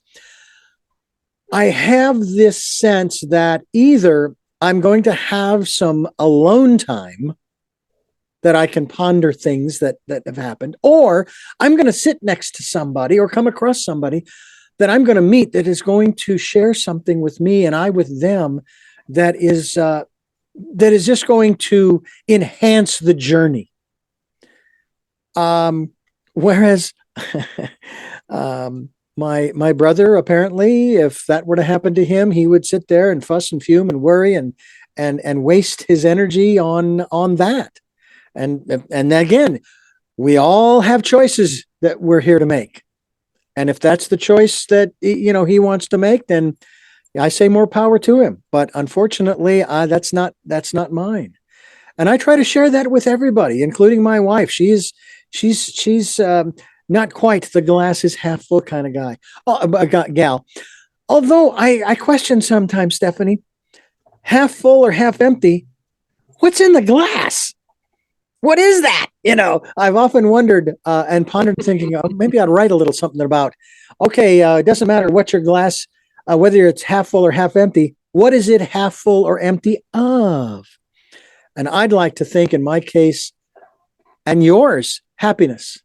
I have this sense that either I'm going to have some alone time that I can ponder things that have happened, or I'm going to sit next to somebody or come across somebody that I'm going to meet that is going to share something with me and I with them that is just going to enhance the journey. Whereas my brother, apparently, if that were to happen to him, he would sit there and fuss and fume and worry and waste his energy on that. And again, we all have choices that we're here to make. And if that's the choice that he wants to make, then I say more power to him. But unfortunately, that's not mine. And I try to share that with everybody, including my wife. She's not quite the glass is half full kind of gal. Although I question sometimes, Stephanie, half full or half empty, what's in the glass? What is that? I've often wondered and pondered, thinking, maybe I'd write a little something about, okay, it doesn't matter what your glass, whether it's half full or half empty, what is it half full or empty of? And I'd like to think, in my case and yours, happiness.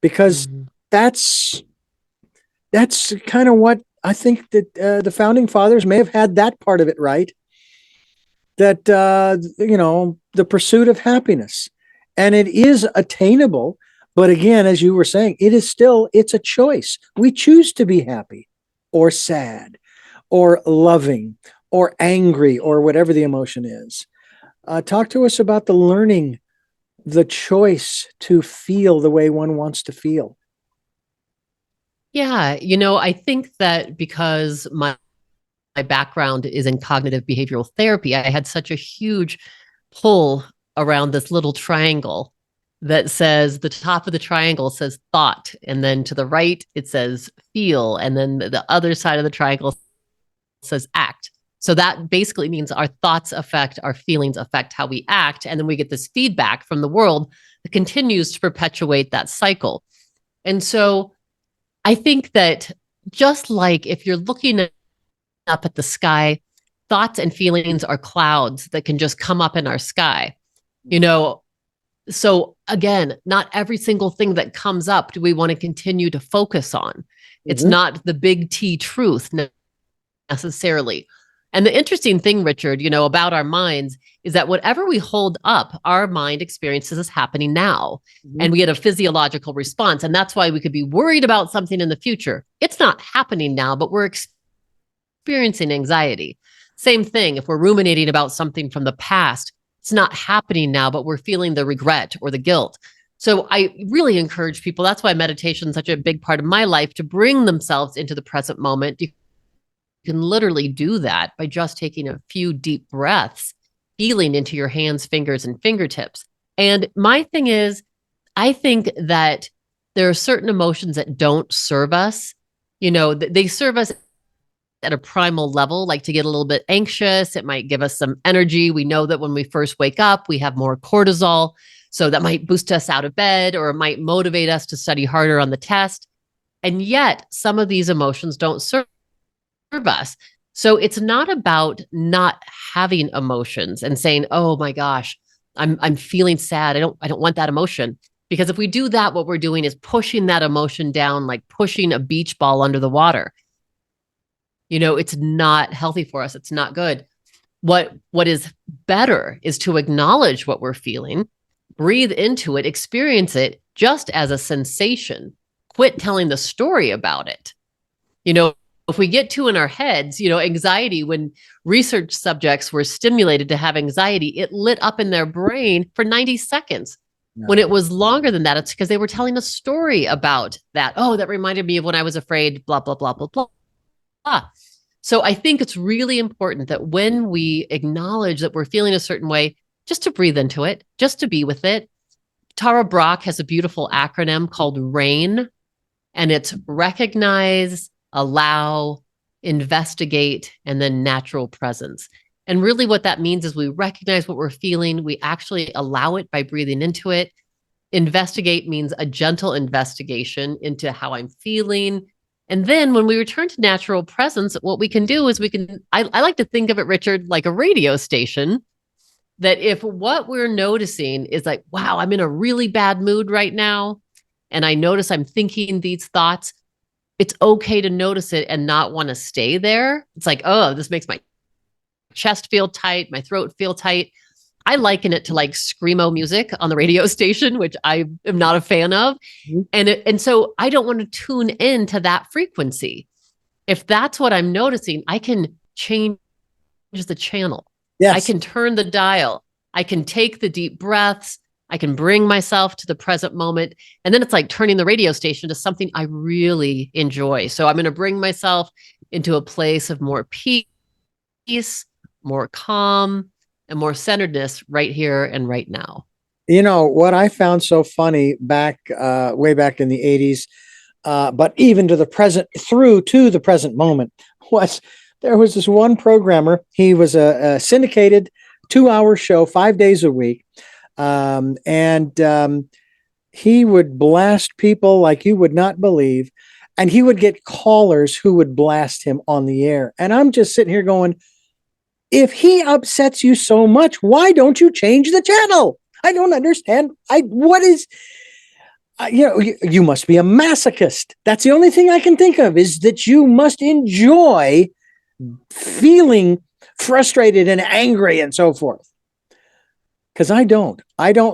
Because that's kind of what I think that the founding fathers may have had that part of it right. That, the pursuit of happiness. And it is attainable. But again, as you were saying, it's a choice. We choose to be happy. or sad or loving or angry or whatever the emotion is. Talk to us about the learning, the choice to feel the way one wants to feel. Yeah, I think that because my background is in cognitive behavioral therapy, I had such a huge pull around this little triangle that says the top of the triangle says thought, and then to the right it says feel, and then the other side of the triangle says act. So that basically means our thoughts affect our feelings, affect how we act, and then we get this feedback from the world that continues to perpetuate that cycle. And so I think that just like if you're looking up at the sky, thoughts and feelings are clouds that can just come up in our sky. You know, so again, not every single thing that comes up do we want to continue to focus on. It's not the big T truth necessarily. And the interesting thing, Richard, about our minds is that whatever we hold up, our mind experiences is happening now. And we get a physiological response. And that's why we could be worried about something in the future. It's not happening now, but we're experiencing anxiety. Same thing, if we're ruminating about something from the past, it's not happening now, but we're feeling the regret or the guilt. So I really encourage people, that's why meditation is such a big part of my life, to bring themselves into the present moment. You can literally do that by just taking a few deep breaths, feeling into your hands, fingers, and fingertips. And my thing is, I think that there are certain emotions that don't serve us. They serve us at a primal level, like to get a little bit anxious. It might give us some energy. We know that when we first wake up, we have more cortisol. So that might boost us out of bed, or it might motivate us to study harder on the test. And yet some of these emotions don't serve us. So it's not about not having emotions and saying, "Oh my gosh, I'm feeling sad. I don't want that emotion." Because if we do that, what we're doing is pushing that emotion down, like pushing a beach ball under the water. It's not healthy for us. It's not good. What is better is to acknowledge what we're feeling, breathe into it, experience it just as a sensation. Quit telling the story about it. If we get too in our heads, anxiety, when research subjects were stimulated to have anxiety, it lit up in their brain for 90 seconds. Yeah. When it was longer than that, it's because they were telling a story about that. Oh, that reminded me of when I was afraid, blah, blah, blah, blah, blah. So I think it's really important that when we acknowledge that we're feeling a certain way, just to breathe into it, just to be with it. Tara Brach has a beautiful acronym called RAIN, and it's recognize, allow, investigate, and then natural presence. And really what that means is we recognize what we're feeling. We actually allow it by breathing into it. Investigate means a gentle investigation into how I'm feeling. And then when we return to natural presence, what we can do is I like to think of it, Richard, like a radio station, that if what we're noticing is like, wow, I'm in a really bad mood right now, and I notice I'm thinking these thoughts, it's okay to notice it and not want to stay there. It's like, oh, this makes my chest feel tight, my throat feel tight. I liken it to like screamo music on the radio station, which I am not a fan of. And so I don't want to tune into that frequency. If that's what I'm noticing, I can change the channel. Yes. I can turn the dial. I can take the deep breaths. I can bring myself to the present moment. And then it's like turning the radio station to something I really enjoy. So I'm going to bring myself into a place of more peace, more calm, and more centeredness right here and right now. What I found so funny way back in the 80s, but even to the present, through to the present moment, was there was this one programmer. He was a syndicated 2-hour show, 5 days a week. He would blast people like you would not believe. And he would get callers who would blast him on the air. And I'm just sitting here going, if he upsets you so much, why don't you change the channel? I don't understand. You must be a masochist. That's the only thing I can think of, is that you must enjoy feeling frustrated and angry and so forth. Because I don't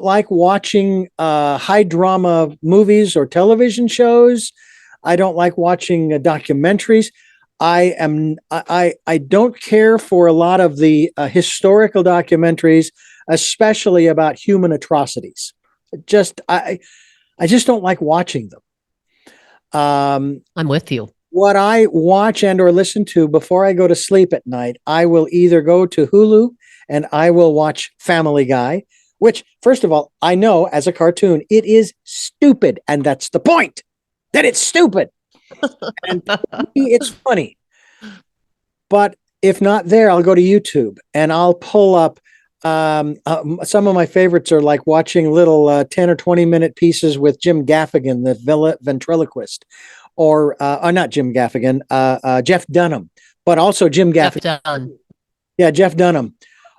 like watching high drama movies or television shows. I don't like watching documentaries. I don't care for a lot of the historical documentaries, especially about human atrocities. Just I just don't like watching them. I'm with you. What I watch and or listen to before I go to sleep at night, I will either go to Hulu and I will watch Family Guy, which, first of all, I know as a cartoon, it is stupid. And that's the point, that it's stupid. And it's funny. But if not there, I'll go to YouTube and I'll pull up some of my favorites are like watching little 10 or 20-minute pieces with Jim Gaffigan, the ventriloquist, or not Jim Gaffigan, Jeff Dunham, but also Jim Gaffigan. Jeff Dunn. Yeah, Jeff Dunham,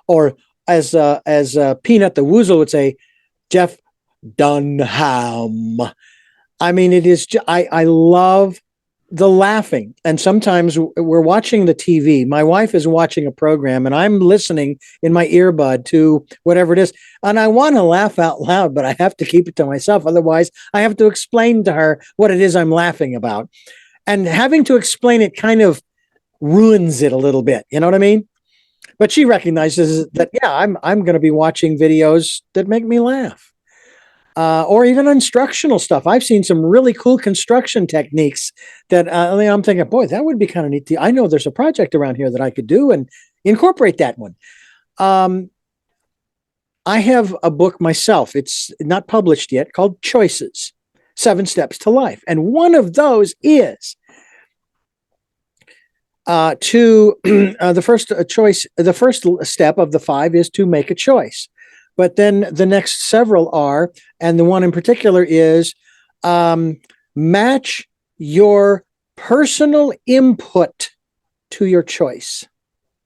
or as Peanut the Woozle would say, Jeff Dunham. I mean, it is. I love the laughing, and sometimes we're watching the TV. My wife is watching a program, and I'm listening in my earbud to whatever it is, and I want to laugh out loud, but I have to keep it to myself. Otherwise, I have to explain to her what it is I'm laughing about, and having to explain it kind of ruins it a little bit. You know what I mean? But she recognizes that, yeah, I'm going to be watching videos that make me laugh. Or even instructional stuff. I've seen some really cool construction techniques that I'm thinking, boy, that would be kind of neat. I know there's a project around here that I could do and incorporate that one. I have a book myself. It's not published yet, called Choices, 7 Steps to Life. And one of those is the first choice. The first step of the 5 is to make a choice. But then the next several are, and the one in particular is match your personal input to your choice.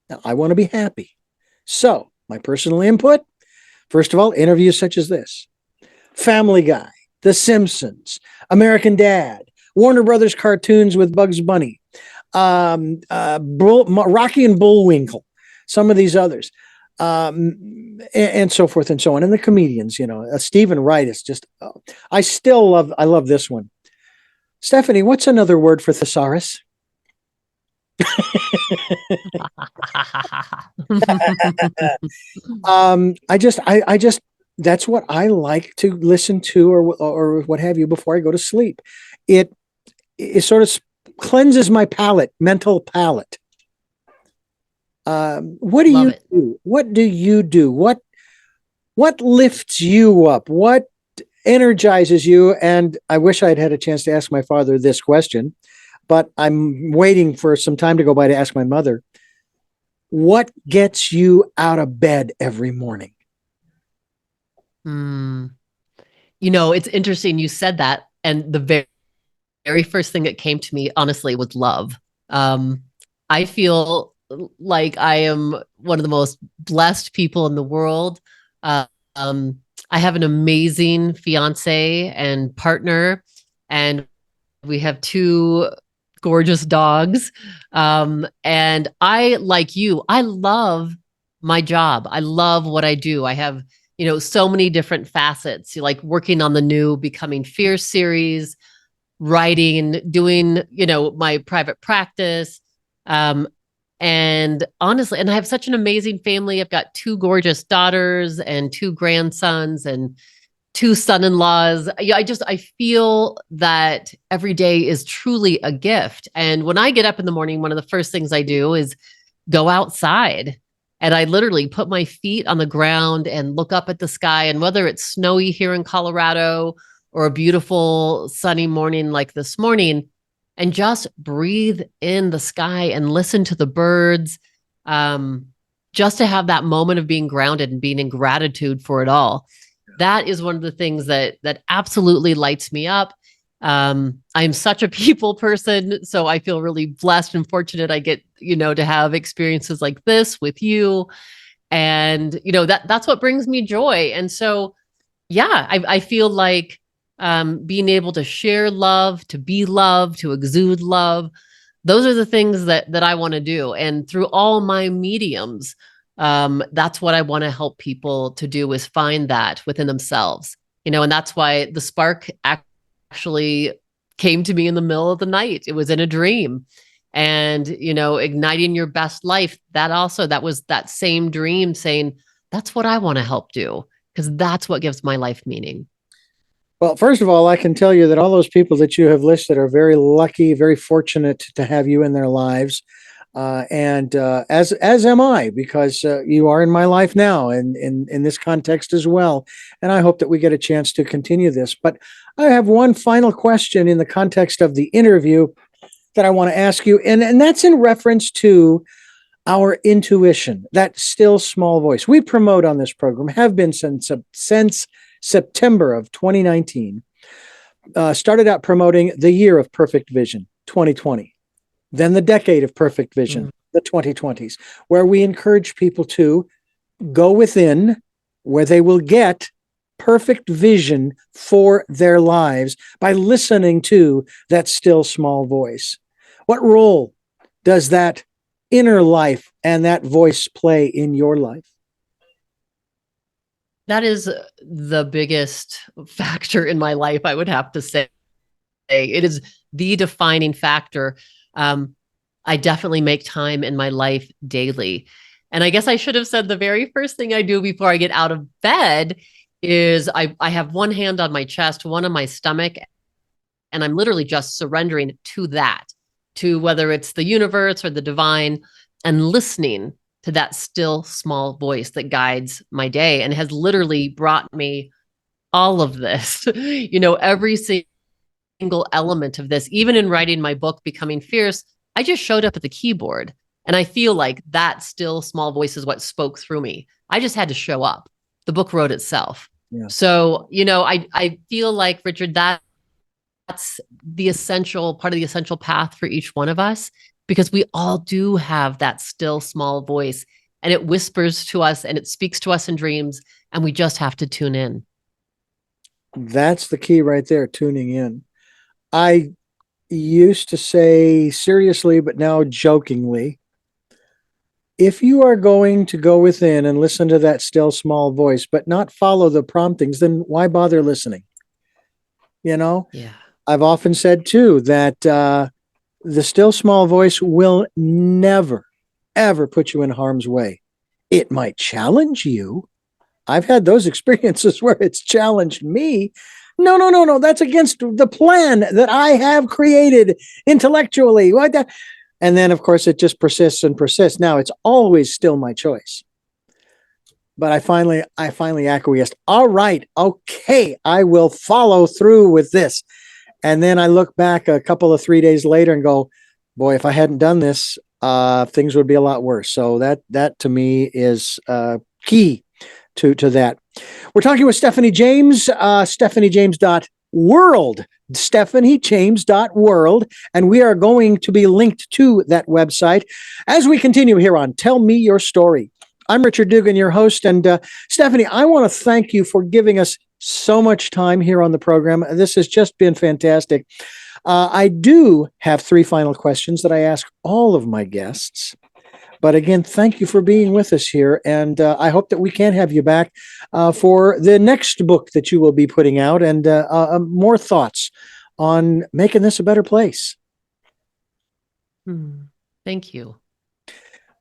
Now, I want to be happy. So my personal input, first of all, interviews such as this, Family Guy, The Simpsons, American Dad, Warner Brothers cartoons with Bugs Bunny, Rocky and Bullwinkle, some of these others. And so forth and so on. And the comedians, Stephen Wright is just, I love this one. Stephanie, what's another word for thesaurus? I just, that's what I like to listen to or what have you before I go to sleep. It sort of cleanses my mental palate. What do you do? What do you do? What lifts you up? What energizes you? And I wish I'd had a chance to ask my father this question, but I'm waiting for some time to go by to ask my mother. What gets you out of bed every morning? It's interesting you said that. And the very first thing that came to me, honestly, was love. I feel like I am one of the most blessed people in the world. I have an amazing fiance and partner, and we have 2 gorgeous dogs. And I, like you, I love my job. I love what I do. I have, so many different facets, like working on the new Becoming Fierce series, writing, doing, my private practice. And honestly, and I have such an amazing family. I've got 2 gorgeous daughters and 2 grandsons and 2 son-in-laws. I feel that every day is truly a gift. And when I get up in the morning, one of the first things I do is go outside. And I literally put my feet on the ground and look up at the sky. And whether it's snowy here in Colorado or a beautiful sunny morning like this morning, and just breathe in the sky and listen to the birds, just to have that moment of being grounded and being in gratitude for it all. That is one of the things that absolutely lights me up. I'm such a people person, so I feel really blessed and fortunate I get, to have experiences like this with you. And, that's what brings me joy. And so, yeah, I feel like being able to share love, to be loved, to exude love. Those are the things that I want to do. And through all my mediums, that's what I want to help people to do, is find that within themselves, and that's why the spark actually came to me in the middle of the night. It was in a dream. and, igniting your best life. That was that same dream saying, that's what I want to help do, because that's what gives my life meaning. Well, first of all, I can tell you that all those people that you have listed are very lucky, very fortunate to have you in their lives. And as am I, because you are in my life now, and in this context as well. And I hope that we get a chance to continue this. But I have one final question in the context of the interview that I want to ask you, and that's in reference to our intuition, that still small voice we promote on this program, have been since September of 2019. Started out promoting the year of perfect vision, 2020. Then the decade of perfect vision, the 2020s, where we encourage people to go within, where they will get perfect vision for their lives by listening to that still small voice. What role does that inner life and that voice play in your life? That is the biggest factor in my life, I would have to say. It is the defining factor. I definitely make time in my life daily. And I guess I should have said the very first thing I do before I get out of bed is I have one hand on my chest, one on my stomach, and I'm literally just surrendering to that, to whether it's the universe or the divine, and listening to that still small voice that guides my day and has literally brought me all of this, every single element of this. Even in writing my book, Becoming Fierce, I just showed up at the keyboard, and I feel like that still small voice is what spoke through me. I just had to show up. The book wrote itself. Yeah. So, I feel like, Richard, that's the essential part of the essential path for each one of us, because we all do have that still small voice, and it whispers to us and it speaks to us in dreams, and we just have to tune in. That's the key right there, tuning in. I used to say seriously, but now jokingly, if you are going to go within and listen to that still small voice, but not follow the promptings, then why bother listening? Yeah. I've often said too that the still small voice will never, ever put you in harm's way. It might challenge you. I've had those experiences where it's challenged me. No. That's against the plan that I have created intellectually. And then, of course, it just persists and persists. Now, it's always still my choice. But I finally acquiesced. All right. Okay. I will follow through with this. And then I look back a couple of 3 days later and go, boy, if I hadn't done this, things would be a lot worse. So that to me is key to that. We're talking with Stephanie James, stephaniejames.world, stephaniejames.world, and we are going to be linked to that website as we continue here on Tell Me Your Story. I'm Richard Dugan, your host, and Stephanie, I want to thank you for giving us so much time here on the program. This has just been fantastic. I do have 3 final questions that I ask all of my guests. But again, thank you for being with us here. And I hope that we can have you back for the next book that you will be putting out, and more thoughts on making this a better place. Thank you.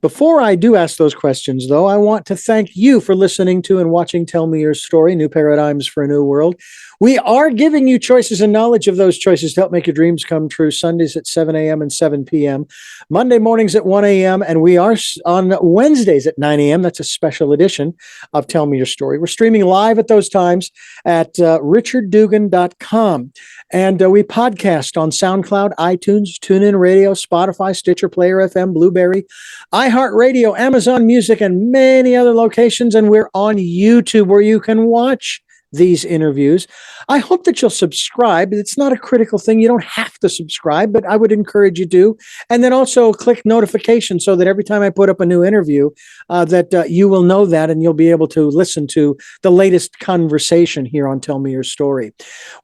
Before I do ask those questions, though, I want to thank you for listening to and watching Tell Me Your Story, New Paradigms for a New World. We are giving you choices and knowledge of those choices to help make your dreams come true. Sundays at 7 a.m. and 7 p.m., Monday mornings at 1 a.m., and we are on Wednesdays at 9 a.m. That's a special edition of Tell Me Your Story. We're streaming live at those times at richarddugan.com. And we podcast on SoundCloud, iTunes, TuneIn Radio, Spotify, Stitcher, Player FM, Blueberry, iHeartRadio, Amazon Music, and many other locations. And we're on YouTube, where you can watch these interviews. I hope that you'll subscribe. It's not a critical thing. You don't have to subscribe, but I would encourage you to. And then also click notification so that every time I put up a new interview, that you will know that, and you'll be able to listen to the latest conversation here on Tell Me Your Story.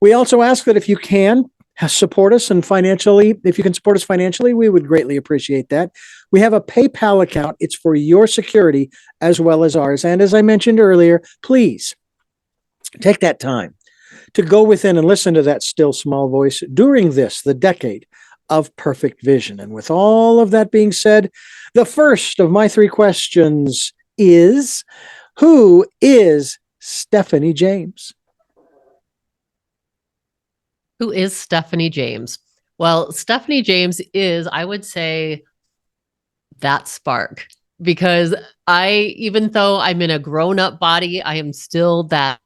We also ask that if you can, support us, and financially, if you can support us financially, we would greatly appreciate that. We have a PayPal account. It's for your security as well as ours. And as I mentioned earlier, please take that time to go within and listen to that still small voice during this, the decade of perfect vision. And with all of that being said, the first of my three questions is, who is Stephanie James? Who is Stephanie James? Well, Stephanie James is, I would say, that spark, because even though I'm in a grown up body, I am still that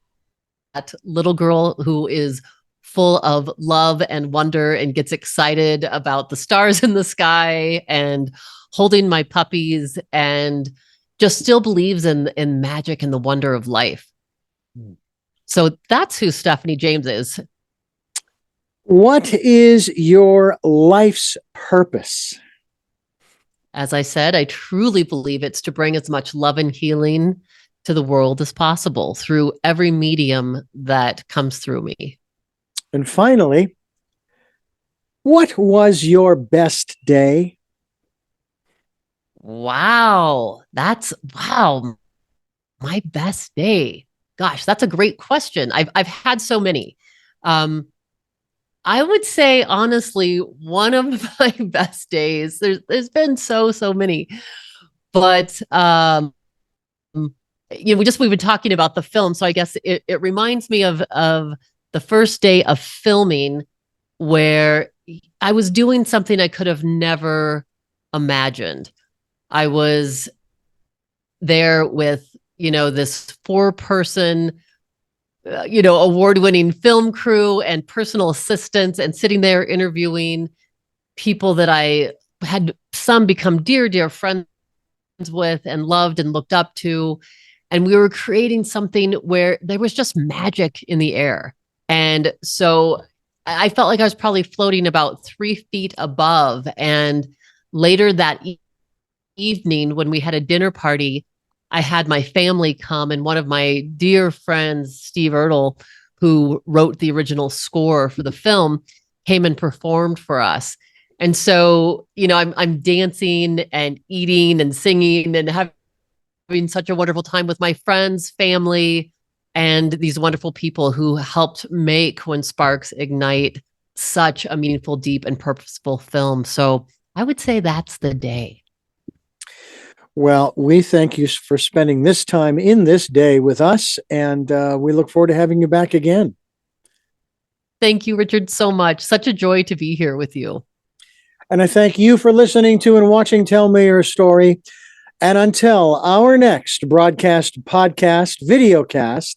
little girl who is full of love and wonder and gets excited about the stars in the sky and holding my puppies and just still believes in magic and the wonder of life. So that's who Stephanie James is. What is your life's purpose? As I said, I truly believe it's to bring as much love and healing to the world as possible through every medium that comes through me. And finally, what was your best day? Wow. Wow. My best day. Gosh, that's a great question. I've had so many. I would say honestly, one of my best days. There's been so many, but we've been talking about the film, so I guess it reminds me of the first day of filming, where I was doing something I could have never imagined. I was there with this 4-person award-winning film crew and personal assistants, and sitting there interviewing people that I had some become dear friends with and loved and looked up to. And we were creating something where there was just magic in the air. And so I felt like I was probably floating about 3 feet above. And later that evening, when we had a dinner party, I had my family come, and one of my dear friends, Steve Ertl, who wrote the original score for the film, came and performed for us. And so, I'm dancing and eating and singing and having such a wonderful time with my friends, family, and these wonderful people who helped make When Sparks Ignite such a meaningful, deep, and purposeful film. So I would say that's the day. Well, we thank you for spending this time in this day with us, and we look forward to having you back again. Thank you, Richard, so much. Such a joy to be here with you. And I thank you for listening to and watching Tell Me Your Story. And until our next broadcast, podcast, videocast,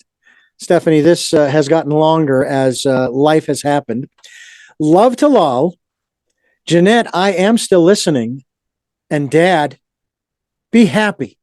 Stephanie, this has gotten longer as life has happened. Love to Lol. Jeanette, I am still listening. And Dad, be happy.